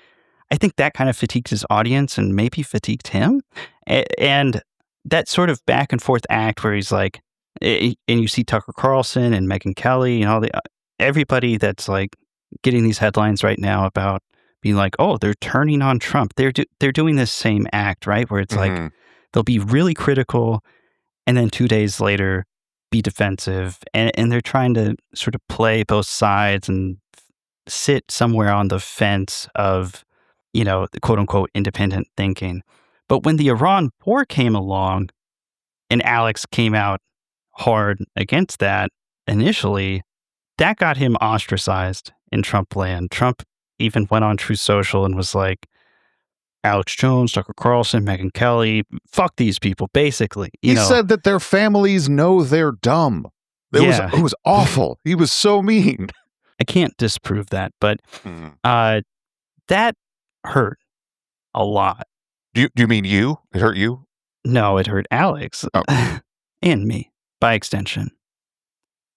I think that kind of fatigued his audience and maybe fatigued him. And that sort of back and forth act where he's like, and you see Tucker Carlson and Megyn Kelly and everybody that's like getting these headlines right now about being like, oh, they're turning on Trump. They're doing this same act, right? Where it's like they'll be really critical and then 2 days later be defensive. And they're trying to sort of play both sides and sit somewhere on the fence of, the quote unquote independent thinking. But when the Iran war came along and Alex came out hard against that initially, that got him ostracized in Trump land. Trump even went on Truth Social and was like, Alex Jones, Tucker Carlson, Megyn Kelly, fuck these people, basically. He said that their families know they're dumb. It was awful. He was so mean. I can't disprove that, but that hurt a lot. Do you mean you? It hurt you? No, it hurt Alex and me by extension,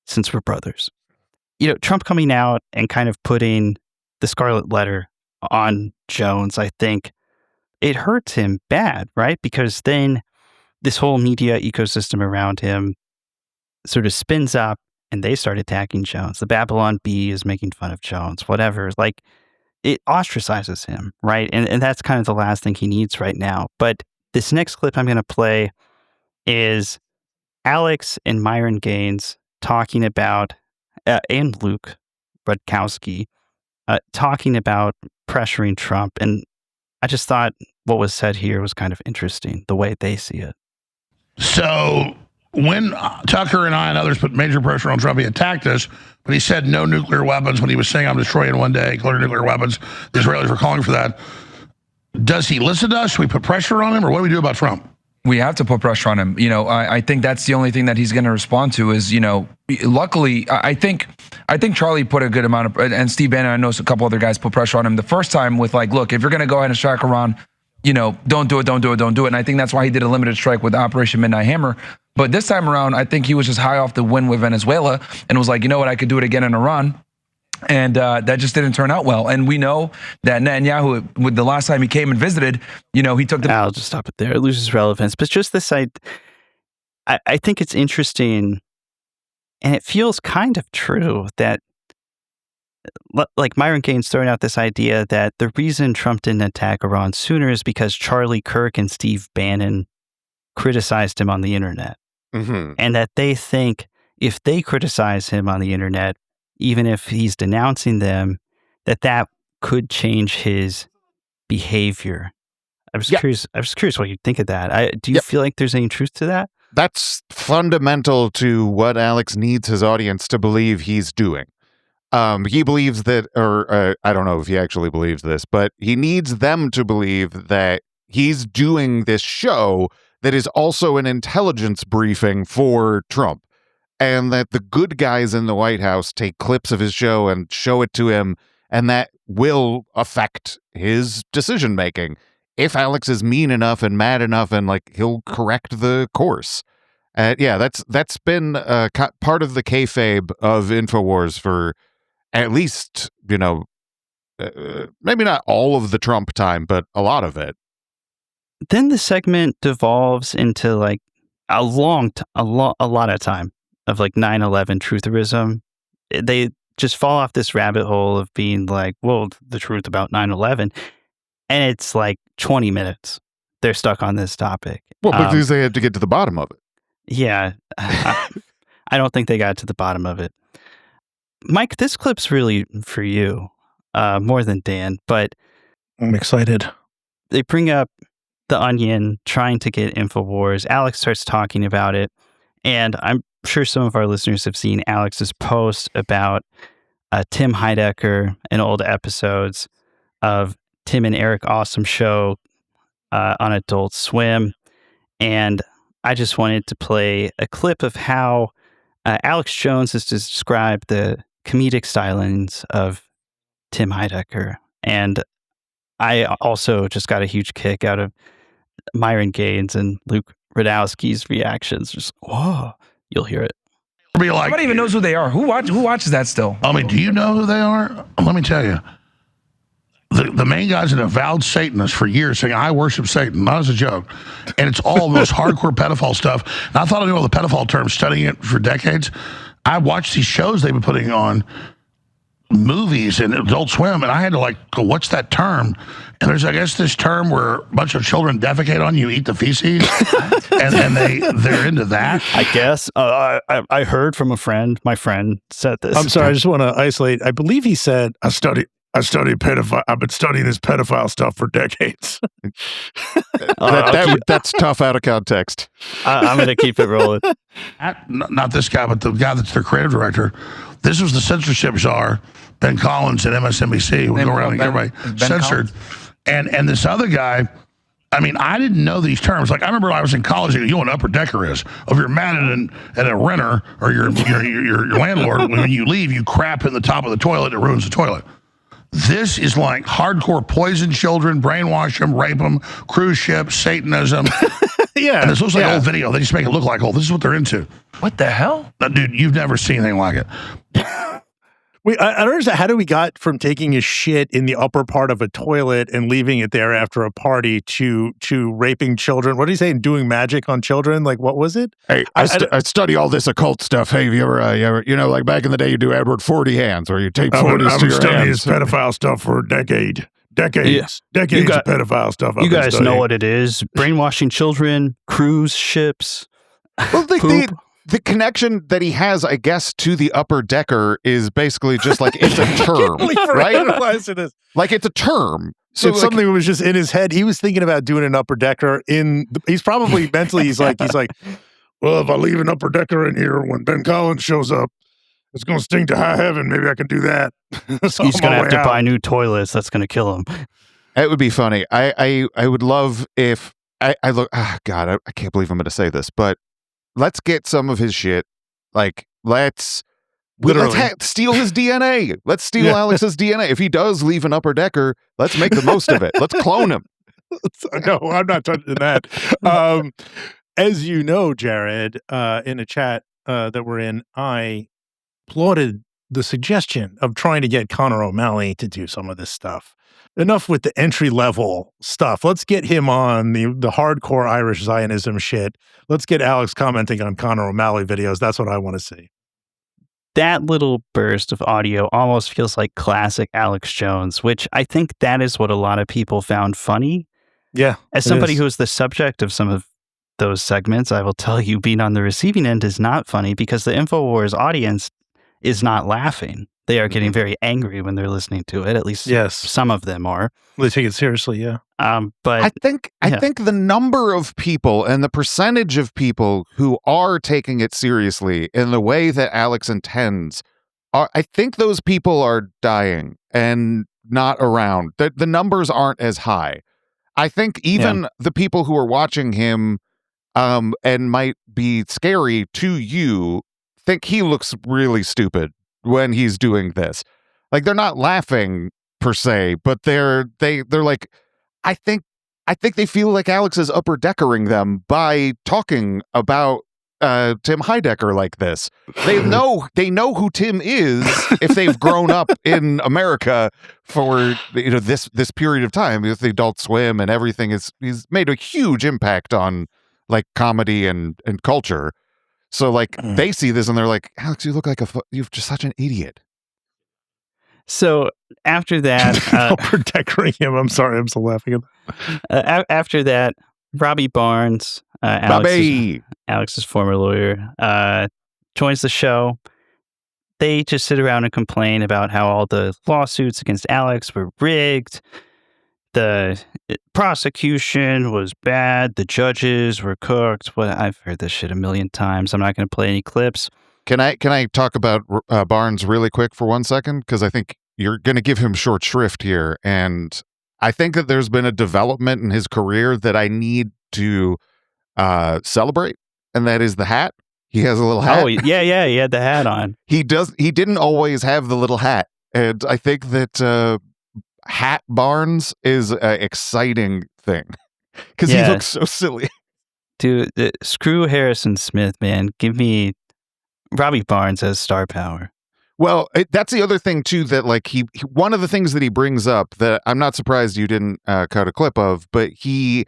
since we're brothers. Trump coming out and kind of putting the scarlet letter on Jones, I think it hurts him bad, right? Because then this whole media ecosystem around him sort of spins up and they start attacking Jones. The Babylon Bee is making fun of Jones, whatever. Like, it ostracizes him, right? And that's kind of the last thing he needs right now. But this next clip I'm going to play is Alex and Myron Gaines talking about, and Luke Rudkowski, talking about pressuring Trump. And I just thought what was said here was kind of interesting, the way they see it. So when Tucker and I and others put major pressure on Trump, he attacked us, but he said no nuclear weapons when he was saying I'm destroying one day, clear nuclear weapons. The Israelis were calling for that. Does he listen to us? Should we put pressure on him, or what do we do about Trump? We have to put pressure on him. I think that's the only thing that he's going to respond to is, luckily, I think Charlie put a good amount of, and Steve Bannon, I know a couple other guys put pressure on him the first time with like, look, if you're going to go ahead and strike Iran, don't do it. And I think that's why he did a limited strike with Operation Midnight Hammer. But this time around, I think he was just high off the win with Venezuela and was like, you know what, I could do it again in Iran. And that just didn't turn out well. And we know that Netanyahu, with the last time he came and visited, he took the... I'll just stop it there. It loses relevance. But just this, I think it's interesting, and it feels kind of true that, like Myron Gaines throwing out this idea that the reason Trump didn't attack Iran sooner is because Charlie Kirk and Steve Bannon criticized him on the internet. Mm-hmm. And that they think if they criticize him on the internet, even if he's denouncing them, that could change his behavior. I was curious what you think of that. Do you feel like there's any truth to that? That's fundamental to what Alex needs his audience to believe he's doing. He believes that, or I don't know if he actually believes this, but he needs them to believe that he's doing this show that is also an intelligence briefing for Trump. And that the good guys in the White House take clips of his show and show it to him, and that will affect his decision making. If Alex is mean enough and mad enough, and he'll correct the course. That's been part of the kayfabe of Infowars for at least maybe not all of the Trump time, but a lot of it. Then the segment devolves into a lot of time of 9/11 trutherism. They just fall off this rabbit hole of being the truth about 9/11. And it's 20 minutes. They're stuck on this topic. Well, because they had to get to the bottom of it. Yeah. I don't think they got to the bottom of it. Mike, this clip's really for you, more than Dan, but I'm excited. They bring up The Onion trying to get Infowars. Alex starts talking about it. And I'm sure some of our listeners have seen Alex's post about Tim Heidecker and old episodes of Tim and Eric Awesome Show on Adult Swim. And I just wanted to play a clip of how Alex Jones has described the comedic stylings of Tim Heidecker. And I also just got a huge kick out of Myron Gaines and Luke Radowski's reactions. Just, whoa, you'll hear it. Nobody even knows who they are. Who watches that still? I mean, do you know who they are? Let me tell you. The main guy's an avowed Satanist for years, saying, I worship Satan, not as a joke. And it's all those hardcore pedophile stuff. And I thought I knew all the pedophile terms, studying it for decades. I watched these shows they've been putting on, movies and Adult Swim, and I had to go, what's that term? And there's, I guess, this term where a bunch of children defecate on you, eat the feces, and they're into that. I guess. I heard from a friend. My friend said this. I'm sorry, I just want to isolate. I believe he said, I studied pedophile. I've been studying this pedophile stuff for decades. That's tough out of context. I'm going to keep it rolling. Not this guy, but the guy that's their creative director. This was the censorship czar, Ben Collins at MSNBC. We go around and get everybody censored. And this other guy, I mean, I didn't know these terms. I remember when I was in college, you know what an upper decker is. If you're mad at a renter or your landlord, when you leave, you crap in the top of the toilet, it ruins the toilet. This is hardcore poison children, brainwash them, rape them, cruise ships, Satanism. Yeah. And this looks like old video. They just make it look like, this is what they're into. What the hell? Dude, you've never seen anything like it. Wait, I don't understand. How do we got from taking a shit in the upper part of a toilet and leaving it there after a party to raping children? What are you saying? Doing magic on children? What was it? Hey, I study all this occult stuff. Hey, have you ever, back in the day, you do Edward 40 hands, or you tape 40s to your hands. I've been studying this pedophile stuff for a decade. Decades of pedophile stuff. You guys know what it is. Brainwashing children, cruise ships. Well, the connection that he has, I guess, to the upper decker is basically just it's a term, right? It's a term. So it's something that was just in his head. He was thinking about doing an upper decker he's probably mentally, he's like, well, if I leave an upper decker in here when Ben Collins shows up, it's going to stink to high heaven. Maybe I can do that. He's going to have to buy new toilets. That's going to kill him. It would be funny. I would love if I look, God, I can't believe I'm going to say this, but let's get some of his shit. Let's steal his DNA. Let's steal Alex's DNA. If he does leave an upper decker, let's make the most of it. Let's clone him. No, I'm not touching that. As you know, Jared, in a chat that we're in, I applauded the suggestion of trying to get Conor O'Malley to do some of this stuff. Enough with the entry level stuff. Let's get him on the hardcore Irish Zionism shit. Let's get Alex commenting on Conor O'Malley videos. That's what I want to see. That little burst of audio almost feels like classic Alex Jones, which I think that is what a lot of people found funny. Yeah. As somebody who is the subject of some of those segments, I will tell you being on the receiving end is not funny because the InfoWars audience is not laughing. They are getting very angry when they're listening to it. At least some of them are. They take it seriously, yeah. But I think the number of people and the percentage of people who are taking it seriously in the way that Alex intends, I think those people are dying and not around. The numbers aren't as high. I think even the people who are watching him and might be scary to you think he looks really stupid when he's doing this. Like, they're not laughing per se, but they're like, I think they feel like Alex is upper deckering them by talking about Tim Heidecker like this. They know who Tim is if they've grown up in America for this period of time with the Adult Swim and everything. He's made a huge impact on like comedy and culture. So like they see this and they're like, Alex, you look like you're just such an idiot. So after that, for decorating him, I'm sorry, I'm still laughing at that. After that, Robbie Barnes, Alex's former lawyer, joins the show. They just sit around and complain about how all the lawsuits against Alex were rigged. The prosecution was bad. The judges were cooked. I've heard this shit a million times. I'm not going to play any clips. Can I talk about Barnes really quick for 1 second? Because I think you're going to give him short shrift here. And I think that there's been a development in his career that I need to celebrate. And that is the hat. He has a little hat. Oh, yeah. He had the hat on. He didn't always have the little hat. And I think that Hat Barnes is an exciting thing because he looks so silly. Dude, screw Harrison Smith, man. Give me Robbie Barnes as star power. Well, that's the other thing too, that like he one of the things that he brings up that I'm not surprised you didn't cut a clip of, but he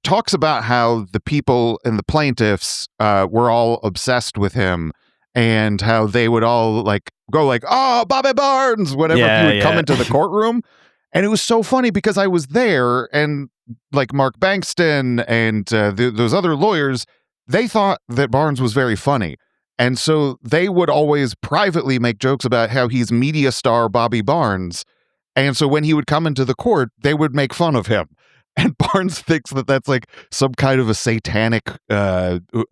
talks about how the people and the plaintiffs were all obsessed with him and how they would all like go like, oh, Bobby Barnes, whenever he would come into the courtroom. And it was so funny because I was there and like Mark Bankston and those other lawyers, they thought that Barnes was very funny. And so they would always privately make jokes about how he's media star Bobby Barnes. And so when he would come into the court, they would make fun of him. And Barnes thinks that that's like some kind of a satanic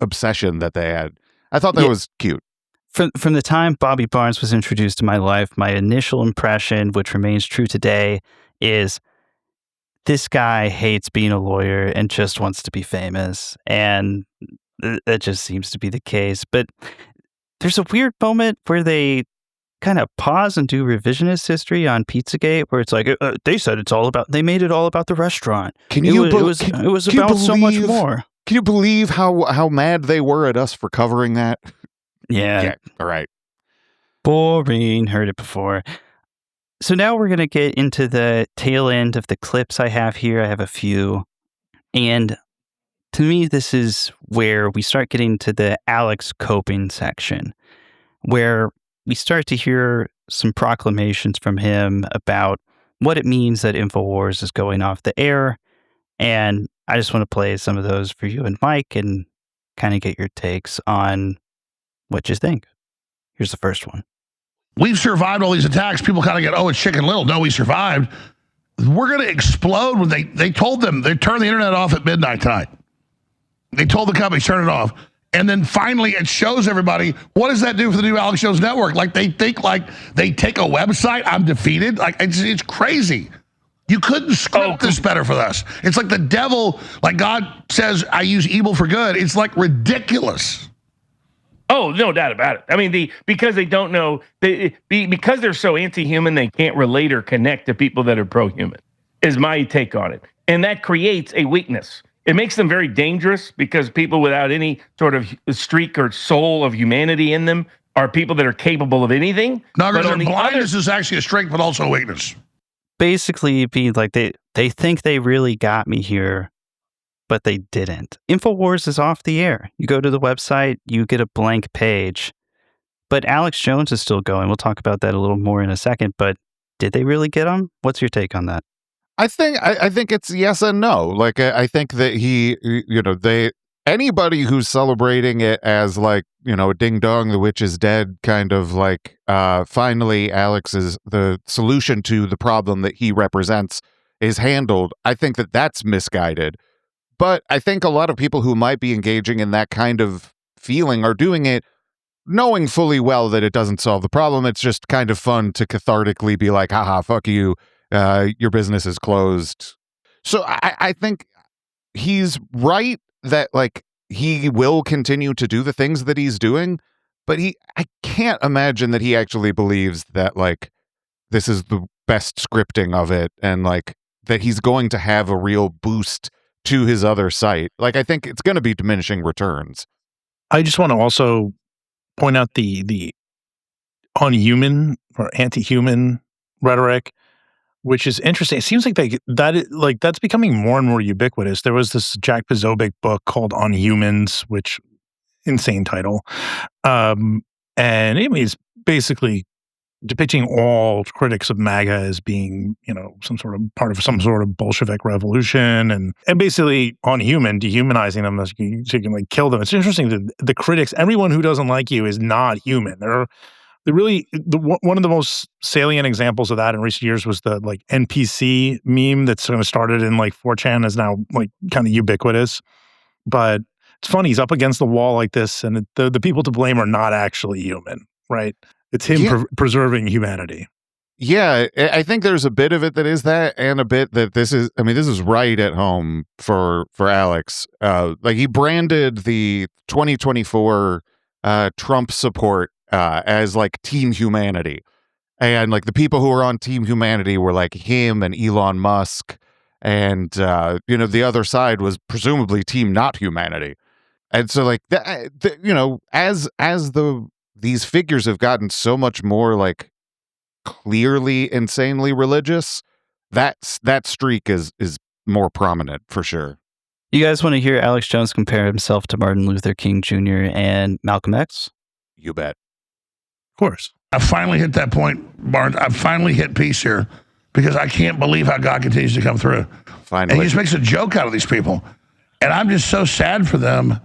obsession that they had. I thought that was cute. From the time Bobby Barnes was introduced to my life, my initial impression, which remains true today, is this guy hates being a lawyer and just wants to be famous. And that just seems to be the case. But there's a weird moment where they kind of pause and do revisionist history on Pizzagate, where it's like, they said they made it all about the restaurant. It was about so much more. Can you believe how mad they were at us for covering that? Yeah. All right. Boring. Heard it before. So now we're going to get into the tail end of the clips I have here. I have a few. And to me, this is where we start getting to the Alex coping section, where we start to hear some proclamations from him about what it means that InfoWars is going off the air. And I just want to play some of those for you and Mike and kind of get your takes on what you think. Here's the first one. We've survived all these attacks. People kind of get, oh, it's Chicken Little. No, we survived. We're going to explode when they told them they turned the internet off at midnight tonight. They told the company, turn it off. And then finally it shows everybody, what does that do for the new Alex Jones network? Like they think like they take a website, I'm defeated. Like it's crazy. You couldn't script this better for us. It's like the devil, like God says, I use evil for good. It's like ridiculous. Oh, no doubt about it. I mean, because they don't know, because they're so anti-human, they can't relate or connect to people that are pro-human, is my take on it. And that creates a weakness. It makes them very dangerous because people without any sort of streak or soul of humanity in them are people that are capable of anything. No, but because on the blindness is actually a strength, but also a weakness. Basically, be like they think they really got me here, but they didn't. Infowars is off the air. You go to the website, you get a blank page. But Alex Jones is still going. We'll talk about that a little more in a second. But did they really get him? What's your take on that? I think it's yes and no. Like I think that anybody who's celebrating it as like, a ding dong, the witch is dead kind of like finally Alex is the solution to the problem that he represents is handled. I think that that's misguided. But I think a lot of people who might be engaging in that kind of feeling are doing it knowing fully well that it doesn't solve the problem. It's just kind of fun to cathartically be like, haha, fuck you. Your business is closed. So I think he's right that like he will continue to do the things that he's doing, but I can't imagine that he actually believes that like this is the best scripting of it and like that he's going to have a real boost to his other site. Like I think it's going to be diminishing returns. I just want to also point out the unhuman or anti-human rhetoric, which is interesting. It seems like that's becoming more and more ubiquitous. There was this Jack Posobiec book called On Humans, which insane title. And it's basically depicting all critics of MAGA as being, some sort of part of some sort of Bolshevik revolution and basically dehumanizing them so you can like kill them. It's interesting that the critics, everyone who doesn't like you is not human. They're really one of the most salient examples of that in recent years was the like NPC meme that's kind of started in like 4chan is now like kind of ubiquitous. But it's funny, he's up against the wall like this, and the people to blame are not actually human, right? It's him preserving humanity. Yeah, I think there's a bit of it that is that, and a bit that this is right at home for Alex. Like he branded the 2024 Trump support as like Team Humanity. And like the people who were on Team Humanity were like him and Elon Musk. And, the other side was presumably Team Not Humanity. And so like, these figures have gotten so much more like clearly insanely religious, that streak is more prominent for sure. You guys want to hear Alex Jones compare himself to Martin Luther King Jr. and Malcolm X? You bet. Of course. I finally hit that point, Barnes. I finally hit peace here because I can't believe how God continues to come through. Finally. And he just makes a joke out of these people. And I'm just so sad for them.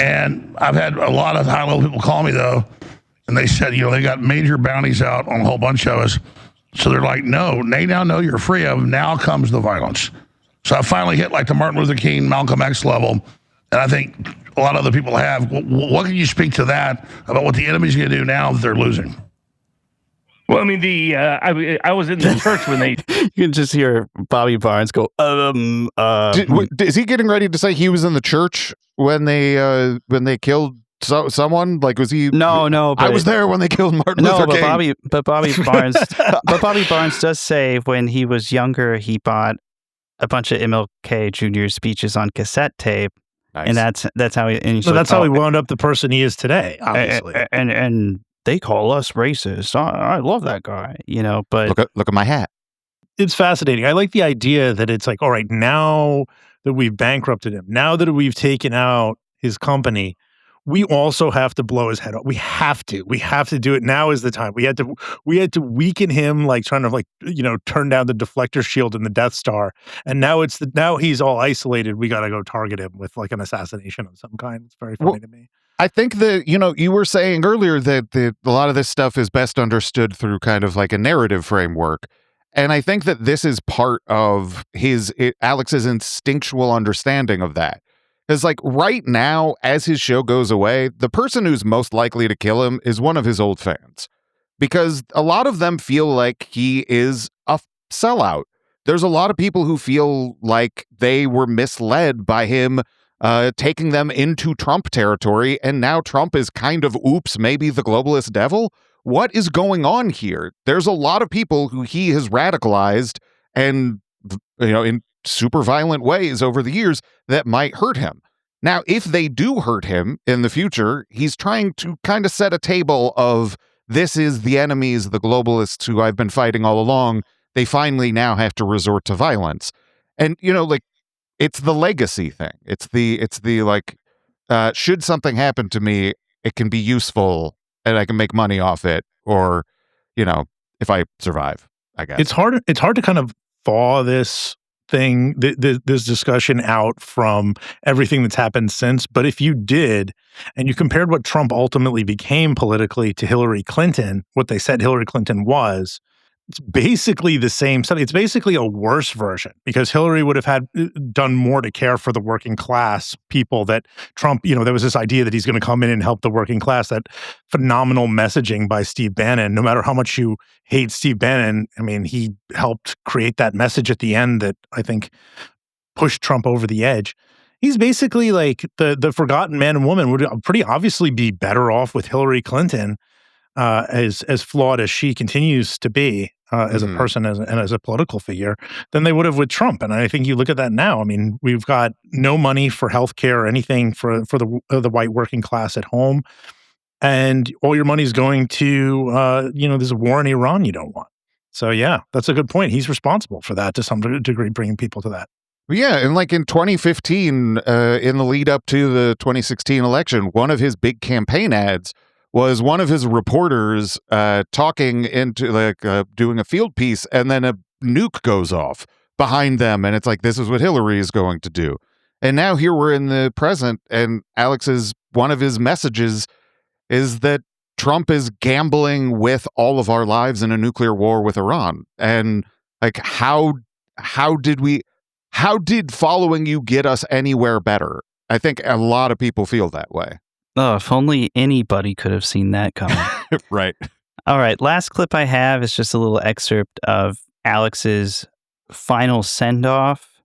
And I've had a lot of high-level people call me, though, and they said, they got major bounties out on a whole bunch of us. So they're like, no, they now know you're free of. Now comes the violence. So I finally hit like the Martin Luther King, Malcolm X level. And I think a lot of other people have. What can you speak to that about what the enemy's going to do now that they're losing? Well, I mean, I was in the church when they. You can just hear Bobby Barnes go. Is he getting ready to say he was in the church when they killed someone? Like, was he? No. But I was there when they killed Martin Luther King. Bobby Barnes. But Bobby Barnes does say when he was younger, he bought a bunch of MLK Jr. speeches on cassette tape. Nice. And that's how he. So that's how he wound up the person he is today. Obviously, and they call us racist. I love that guy, But look at my hat. It's fascinating. I like the idea that it's like, all right, now that we've bankrupted him, now that we've taken out his company, we also have to blow his head off. We have to do it. Now is the time. We had to weaken him, like trying to turn down the deflector shield in the Death Star. And now now he's all isolated. We got to go target him with like an assassination of some kind. It's very funny to me. I think that, you were saying earlier that a lot of this stuff is best understood through kind of like a narrative framework. And I think that this is part of Alex's instinctual understanding of that. Because like right now, as his show goes away, the person who's most likely to kill him is one of his old fans. Because a lot of them feel like he is a sellout. There's a lot of people who feel like they were misled by him taking them into Trump territory, and now Trump is kind of, oops, maybe the globalist devil? What is going on here? There's a lot of people who he has radicalized and, in super violent ways over the years that might hurt him. Now, if they do hurt him in the future, he's trying to kind of set a table of this is the enemies, the globalists who I've been fighting all along. They finally now have to resort to violence. And, like, it's the legacy thing. It's the like, should something happen to me, it can be useful and I can make money off it. Or, if I survive, I guess. It's hard to kind of thaw this thing, this discussion out from everything that's happened since. But if you did, and you compared what Trump ultimately became politically to Hillary Clinton, what they said Hillary Clinton was, it's basically the same stuff. It's basically a worse version because Hillary would have done more to care for the working class people that Trump, there was this idea that he's going to come in and help the working class, that phenomenal messaging by Steve Bannon. No matter how much you hate Steve Bannon, I mean, he helped create that message at the end that I think pushed Trump over the edge. He's basically like the forgotten man and woman would pretty obviously be better off with Hillary Clinton, as flawed as she continues to be as a person and as a political figure, than they would have with Trump. And I think you look at that now. I mean, we've got no money for healthcare or anything for the white working class at home, and all your money's going to there's a war in Iran you don't want. So yeah, that's a good point. He's responsible for that to some degree, bringing people to that. Yeah, and like in 2015, in the lead up to the 2016 election, one of his big campaign ads was one of his reporters talking into doing a field piece, and then a nuke goes off behind them, and it's like, this is what Hillary is going to do. And now here we're in the present, and one of his messages is that Trump is gambling with all of our lives in a nuclear war with Iran. And like, how did following you get us anywhere better? I think a lot of people feel that way. Oh, if only anybody could have seen that coming. Right. All right. Last clip I have is just a little excerpt of Alex's final send-off.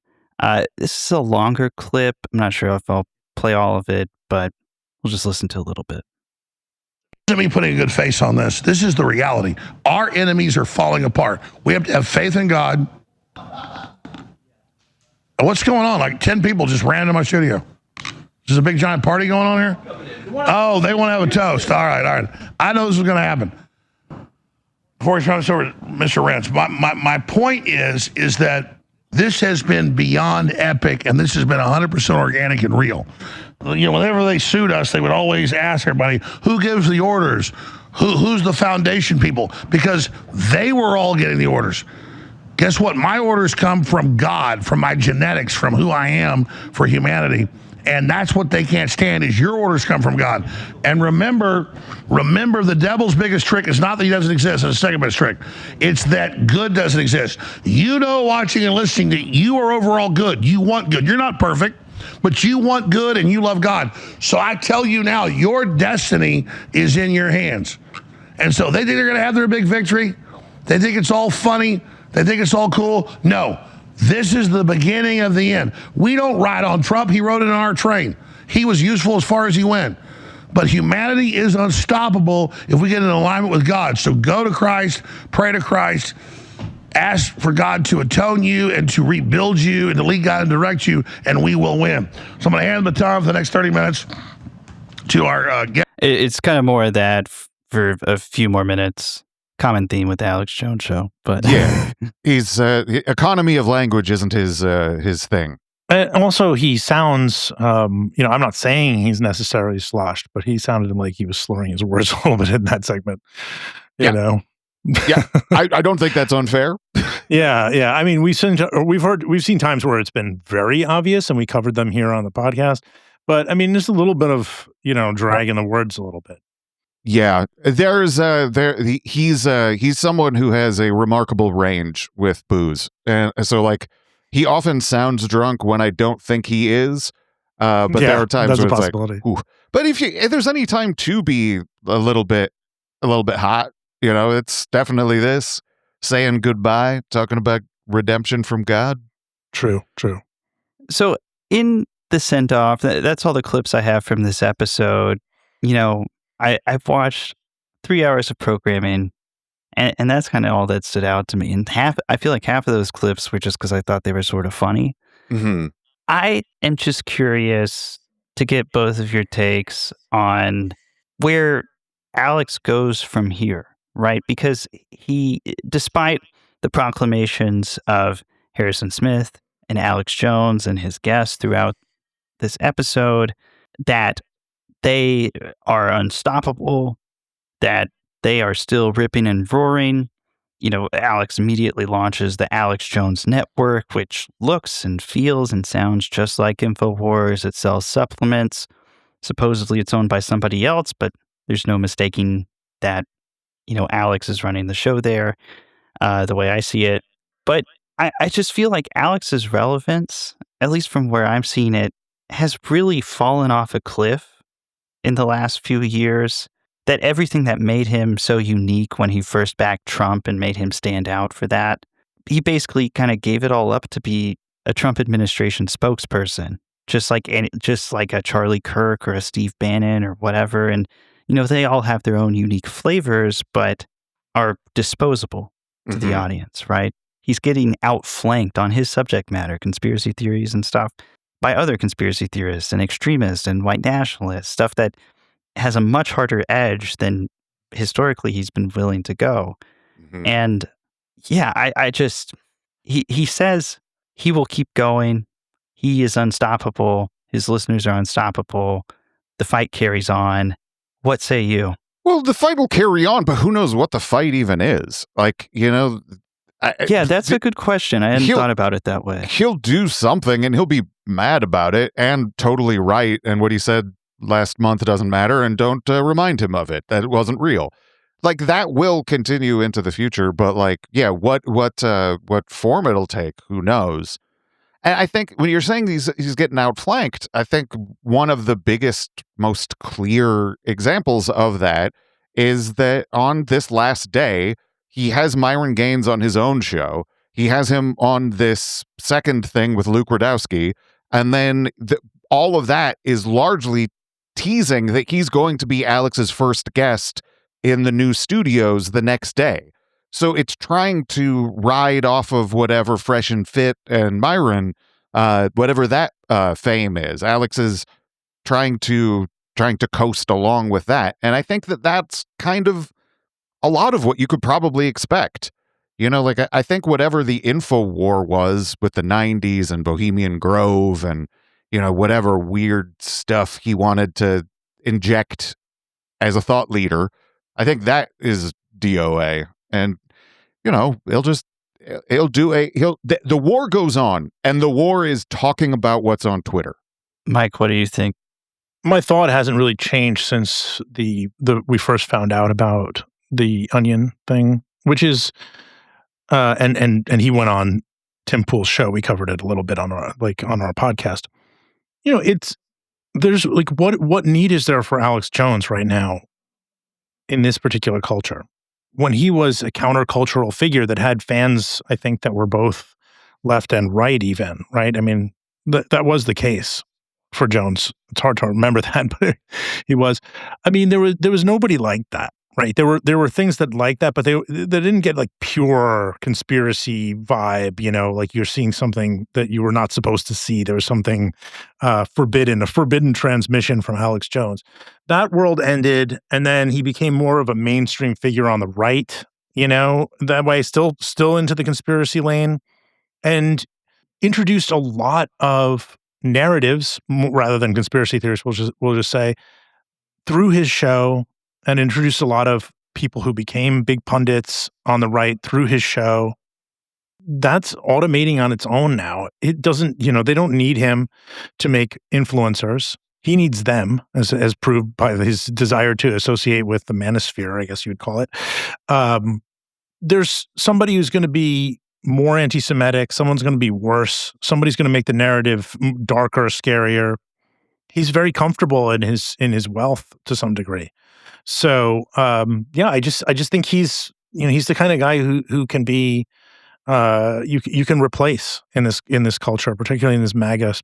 This is a longer clip. I'm not sure if I'll play all of it, but we'll just listen to a little bit. Me putting a good face on this. This is the reality. Our enemies are falling apart. We have to have faith in God. What's going on? Like 10 people just ran into my studio. Is a big giant party going on here? Oh, they want to have a toast. All right. I know this is going to happen. Before we turn this over to Mr. Rentz, my point is that this has been beyond epic, and this has been 100% organic and real. Whenever they sued us, they would always ask everybody, who gives the orders? Who's the foundation people? Because they were all getting the orders. Guess what? My orders come from God, from my genetics, from who I am for humanity. And that's what they can't stand, is your orders come from God. And remember, the devil's biggest trick is not that he doesn't exist. It's the second best trick. It's that good doesn't exist. Watching and listening, that you are overall good. You want good. You're not perfect, but you want good and you love God. So I tell you now, your destiny is in your hands. And so they think they're going to have their big victory. They think it's all funny. They think it's all cool. No. This is the beginning of the end. We don't ride on Trump. He rode in our train. He was useful as far as he went. But humanity is unstoppable if we get in alignment with God. So go to Christ, pray to Christ, ask for God to atone you and to rebuild you and to lead God and direct you, and we will win. So I'm going to hand the baton for the next 30 minutes to our guest. It's kind of more of that for a few more minutes. Common theme with the Alex Jones show, but yeah, he's economy of language isn't his thing. And also, he sounds, I'm not saying he's necessarily sloshed, but he sounded like he was slurring his words a little bit in that segment. You know, yeah, I don't think that's unfair. Yeah. I mean, we've seen times where it's been very obvious, and we covered them here on the podcast. But I mean, there's a little bit of dragging the words a little bit. Yeah, he's someone who has a remarkable range with booze, and so like he often sounds drunk when I don't think he is. But there are times where it's like, ooh. But if there's any time to be a little bit hot, it's definitely this saying goodbye, talking about redemption from God. True. So in the send off, that's all the clips I have from this episode. I've watched 3 hours of programming, and that's kind of all that stood out to me. And I feel like half of those clips were just because I thought they were sort of funny. Mm-hmm. I am just curious, to get both of your takes on where Alex goes from here, right? Because he, despite the proclamations of Harrison Smith and Alex Jones and his guests throughout this episode, that they are unstoppable, that they are still ripping and roaring. You know, Alex immediately launches the Alex Jones Network, which looks and feels and sounds just like InfoWars. It sells supplements. Supposedly it's owned by somebody else, but there's no mistaking that, you know, Alex is running the show there, the way I see it. But I just feel like Alex's relevance, at least from where I'm seeing it, has really fallen off a cliff in the last few years. That everything that made him so unique when he first backed Trump and made him stand out for that, he basically kind of gave it all up to be a Trump administration spokesperson, just like a Charlie Kirk or a Steve Bannon or whatever. And, you know, they all have their own unique flavors, but are disposable to the audience, right? He's getting outflanked on his subject matter, conspiracy theories and stuff, by other conspiracy theorists and extremists and white nationalists, stuff that has a much harder edge than historically he's been willing to go. And yeah, I just, he says he will keep going. He is unstoppable. His listeners are unstoppable. The fight carries on. What say you? Well, the fight will carry on, but who knows what the fight even is? Like, you know. Yeah, that's a good question. I hadn't thought about it that way. He'll do something and he'll be mad about it and totally right. And what he said last month doesn't matter, and don't remind him of it, that it wasn't real. Like, that will continue into the future, but like, yeah, what form it'll take, who knows? And I think when you're saying he's getting outflanked, I think one of the biggest, most clear examples of that is that on this last day, he has Myron Gaines on his own show. He has him on this second thing with Luke Radowski, and then all of that is largely teasing that he's going to be Alex's first guest in the new studios the next day. So it's trying to ride off of whatever Fresh and Fit and Myron, whatever that fame is. Alex is trying to coast along with that. And I think that that's kind of a lot of what you could probably expect. You know, like I think whatever the info war was with the 90s and Bohemian Grove and, you know, whatever weird stuff he wanted to inject as a thought leader, I think that is DOA. And, you know, the war goes on, and the war is talking about what's on Twitter. Mike, what do you think? My thought hasn't really changed since we first found out about the Onion thing, which is, and he went on Tim Pool's show. We covered it a little bit on our podcast. You know, there's like, what need is there for Alex Jones right now in this particular culture? When he was a countercultural figure that had fans, I think, that were both left and right even, right? I mean, that was the case for Jones. It's hard to remember that, but he was. I mean, there was nobody like that, right? There were things that like that, but they didn't get like pure conspiracy vibe, you know, like you're seeing something that you were not supposed to see. There was something a forbidden transmission from Alex Jones. That world ended, and then he became more of a mainstream figure on the right, you know, that way, still into the conspiracy lane, and introduced a lot of narratives rather than conspiracy theories, we'll just say, through his show, and introduced a lot of people who became big pundits on the right through his show. That's automating on its own now. It doesn't, you know, they don't need him to make influencers. He needs them, as proved by his desire to associate with the manosphere, I guess you would call it. There's somebody who's going to be more anti-Semitic. Someone's going to be worse. Somebody's going to make the narrative darker, scarier. He's very comfortable in his wealth to some degree. So yeah, I just think he's the kind of guy who can be you can replace in this culture, particularly in this MAGA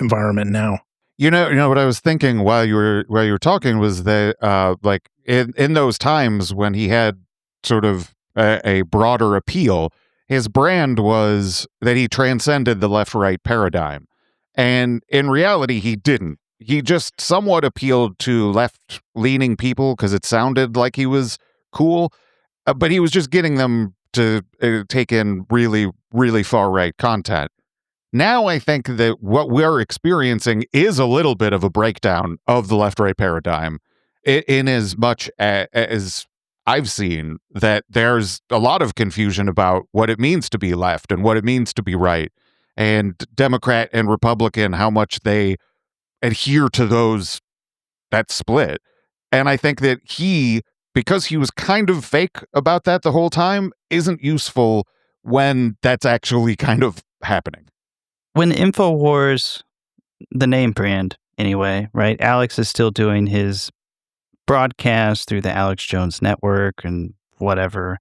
environment now. You know what I was thinking while you were talking was that like in those times when he had sort of a broader appeal, his brand was that he transcended the left-right paradigm. And in reality, he didn't. he just somewhat appealed to left-leaning people because it sounded like he was cool, but he was just getting them to take in really, really far-right content. Now I think that what we're experiencing is a little bit of a breakdown of the left-right paradigm, in as much as I've seen that there's a lot of confusion about what it means to be left and what it means to be right, and Democrat and Republican, how much they adhere to that split. And I think that because he was kind of fake about that the whole time, isn't useful when that's actually kind of happening. When InfoWars, the name brand anyway, right? Alex is still doing his broadcast through the Alex Jones Network and whatever.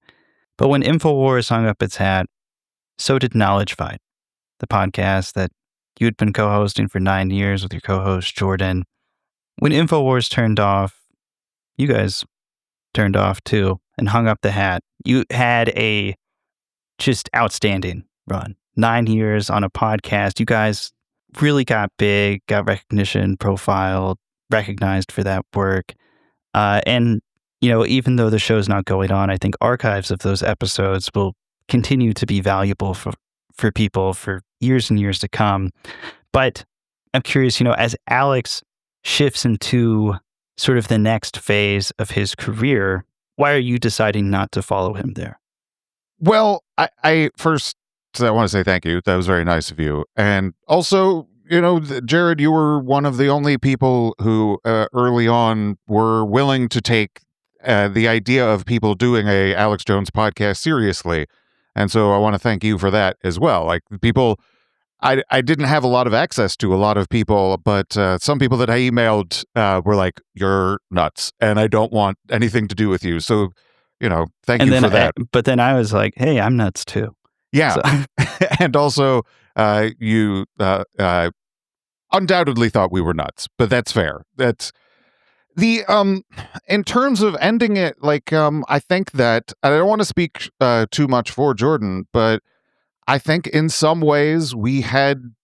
But when InfoWars hung up its hat, so did Knowledge Fight, the podcast that you'd been co-hosting for 9 years with your co-host Jordan. When InfoWars turned off, you guys turned off too and hung up the hat. You had a just outstanding run. 9 years on a podcast. You guys really got big, got recognition, profiled, recognized for that work. And, even though the show's not going on, I think archives of those episodes will continue to be valuable for people for years and years to come. But I'm curious, as Alex shifts into sort of the next phase of his career, why are you deciding not to follow him there? Well, I first I want to say thank you. That was very nice of you. And also, Jared, you were one of the only people who early on were willing to take the idea of people doing a Alex Jones podcast seriously. And so I want to thank you for that as well. Like people, I didn't have a lot of access to a lot of people, but some people that I emailed were like, "You're nuts, and I don't want anything to do with you." So, thank you for that. But then I was like, "Hey, I'm nuts too." Yeah, so. And also, you undoubtedly thought we were nuts, but that's fair. That's the in terms of ending it. Like, I think that I don't want to speak too much for Jordan, but I think in some ways we had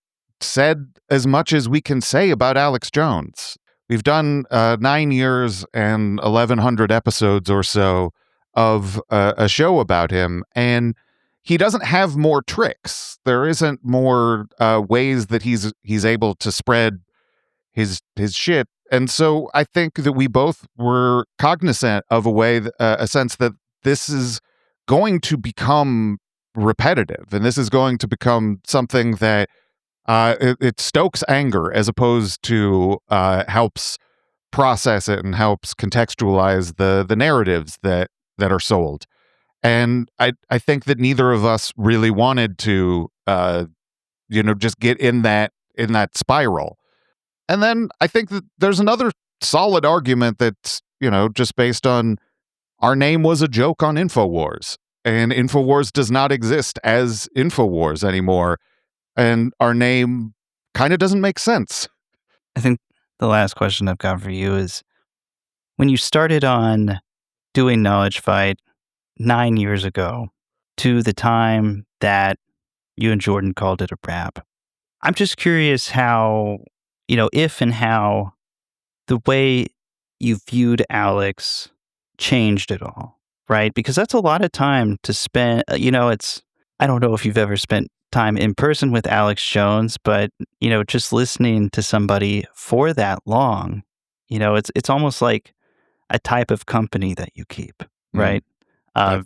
said as much as we can say about Alex Jones. We've done 9 years and 1,100 episodes or so of a show about him, and he doesn't have more tricks. There isn't more ways that he's able to spread his shit. And so I think that we both were cognizant of a sense that this is going to become repetitive, and this is going to become something that it stokes anger as opposed to helps process it and helps contextualize the narratives that are sold. And I think that neither of us really wanted to just get in that spiral. And then I think that there's another solid argument that's just based on our name was a joke on InfoWars, and InfoWars does not exist as InfoWars anymore, and our name kind of doesn't make sense. I think the last question I've got for you is, when you started on doing Knowledge Fight 9 years ago to the time that you and Jordan called it a wrap, I'm just curious how, if and how the way you viewed Alex changed at all, right? Because that's a lot of time to spend, I don't know if you've ever spent time in person with Alex Jones, but, just listening to somebody for that long, it's almost like a type of company that you keep, right? That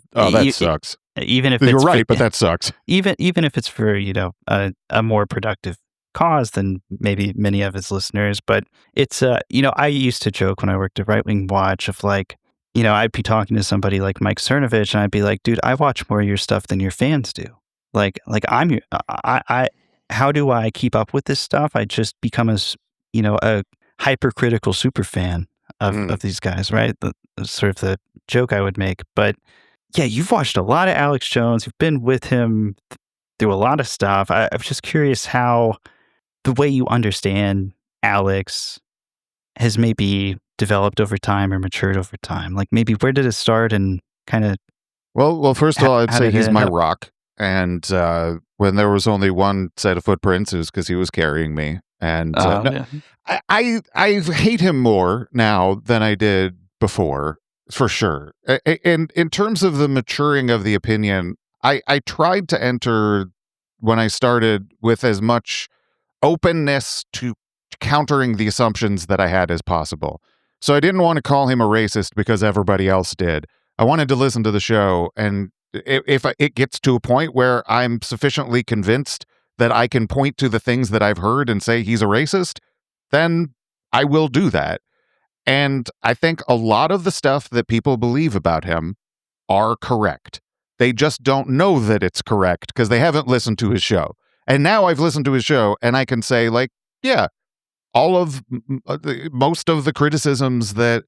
sucks. Even if you're right, but that sucks. Even if it's for a more productive cause than maybe many of his listeners, but it's I used to joke when I worked at Right Wing Watch of like, I'd be talking to somebody like Mike Cernovich, and I'd be like, dude, I watch more of your stuff than your fans do. Like I how do I keep up with this stuff? I just become a hypercritical super fan of these guys, right? The sort of the joke I would make. But yeah, you've watched a lot of Alex Jones. You've been with him through a lot of stuff. I'm just curious how the way you understand Alex has maybe developed over time or matured over time. Like maybe where did it start and kind of... Well, first of all, I'd say he's my rock. And when there was only one set of footprints, it was because he was carrying me. And Yeah. I hate him more now than I did before, for sure. And in terms of the maturing of the opinion, I tried to enter when I started with as much openness to countering the assumptions that I had as possible. So I didn't want to call him a racist because everybody else did. I wanted to listen to the show, and if it gets to a point where I'm sufficiently convinced that I can point to the things that I've heard and say he's a racist, then I will do that. And I think a lot of the stuff that people believe about him are correct. They just don't know that it's correct because they haven't listened to his show. And now I've listened to his show and I can say, like, yeah, most of the criticisms that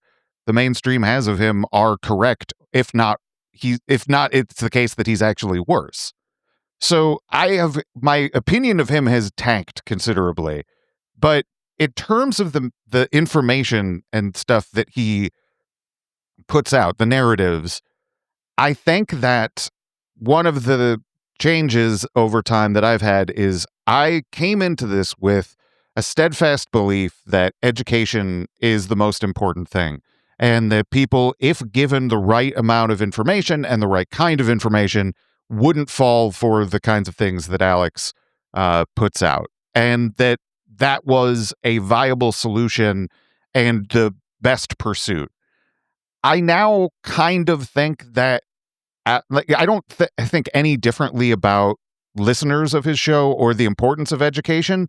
the mainstream has of him are correct. If not, it's the case that he's actually worse. So my opinion of him has tanked considerably. But in terms of the information and stuff that he puts out, the narratives, I think that one of the changes over time that I've had is I came into this with a steadfast belief that education is the most important thing. And that people, if given the right amount of information and the right kind of information, wouldn't fall for the kinds of things that Alex puts out. And that was a viable solution and the best pursuit. I now kind of think that I don't think any differently about listeners of his show or the importance of education,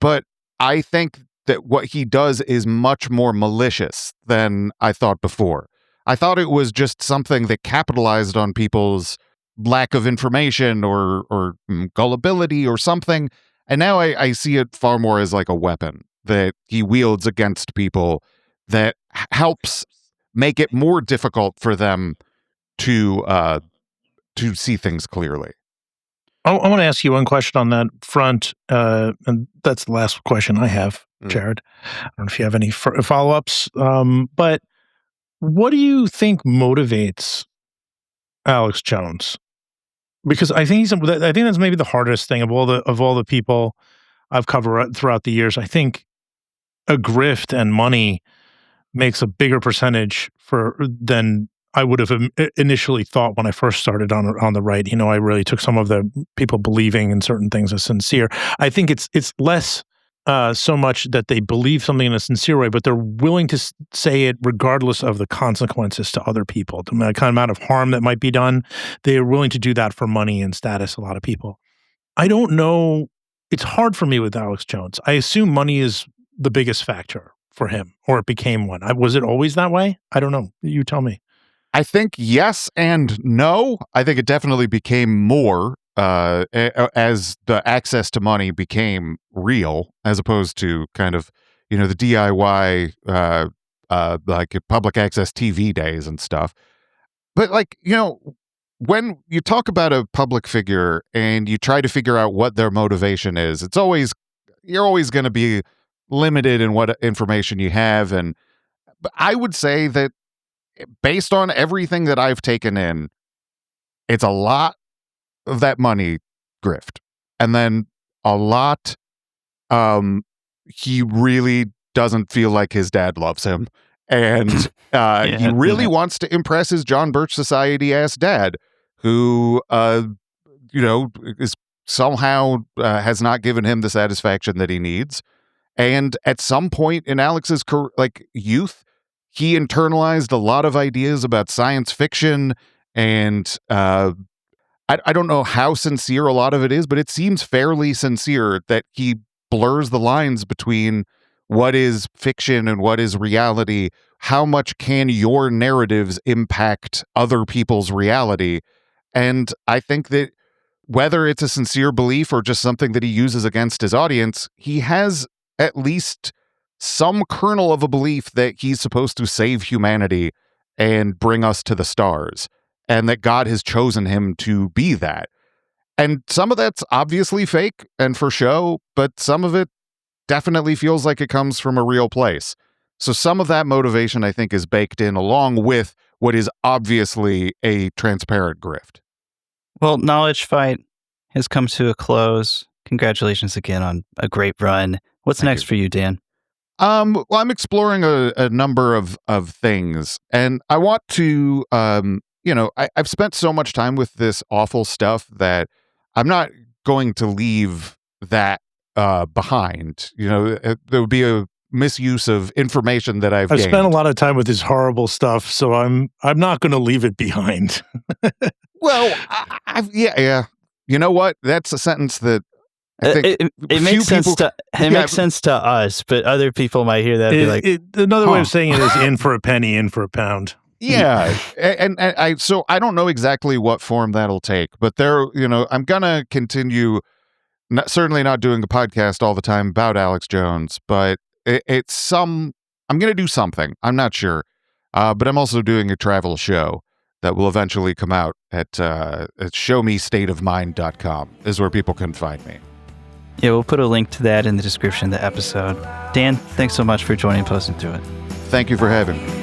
but I think that what he does is much more malicious than I thought before. I thought it was just something that capitalized on people's lack of information or gullibility or something, and now I see it far more as like a weapon that he wields against people that helps make it more difficult for them to see things clearly. I want to ask you one question on that front, and that's the last question I have, Jared. I don't know if you have any follow-ups, but what do you think motivates Alex Jones? Because I think that's maybe the hardest thing of all the people I've covered throughout the years. I think a grift and money makes a bigger percentage than I would have initially thought when I first started on the right. I really took some of the people believing in certain things as sincere. I think it's less so much that they believe something in a sincere way, but they're willing to say it regardless of the consequences to other people. The kind of amount of harm that might be done, they are willing to do that for money and status. A lot of people. I don't know. It's hard for me with Alex Jones. I assume money is the biggest factor for him, or it became one. Was it always that way? I don't know. You tell me. I think yes and no. I think it definitely became more as the access to money became real, as opposed to kind of, the DIY, like public access TV days and stuff. But when you talk about a public figure and you try to figure out what their motivation is, you're always going to be limited in what information you have. But I would say that based on everything that I've taken in, it's a lot of that money grift. And then a lot, he really doesn't feel like his dad loves him. And he really wants to impress his John Birch Society ass dad, who, is somehow has not given him the satisfaction that he needs. And at some point in Alex's youth, he internalized a lot of ideas about science fiction, and I don't know how sincere a lot of it is, but it seems fairly sincere that he blurs the lines between what is fiction and what is reality. How much can your narratives impact other people's reality? And I think that whether it's a sincere belief or just something that he uses against his audience, he has at least some kernel of a belief that he's supposed to save humanity and bring us to the stars, and that God has chosen him to be that. And some of that's obviously fake and for show, but some of it definitely feels like it comes from a real place. So some of that motivation, I think, is baked in along with what is obviously a transparent grift. Well, Knowledge Fight has come to a close. congratulations again on a great run. What's next for you, Dan? Well, I'm exploring a number of things, and I want to, I've spent so much time with this awful stuff that I'm not going to leave that behind. There would be a misuse of information that I've gained. spent a lot of time with this horrible stuff, so I'm not going to leave it behind. Well, yeah. You know what? That's a sentence that I think it makes sense to makes sense to us, but other people might hear that and be like, another way of saying it is in for a penny, in for a pound. Yeah, and I don't know exactly what form that'll take, but I'm gonna continue. Certainly not doing a podcast all the time about Alex Jones, but I'm gonna do something. I'm not sure, but I'm also doing a travel show that will eventually come out at showmestateofmind.com is where people can find me. Yeah, we'll put a link to that in the description of the episode. Dan, thanks so much for joining Posting Through It. Thank you for having me.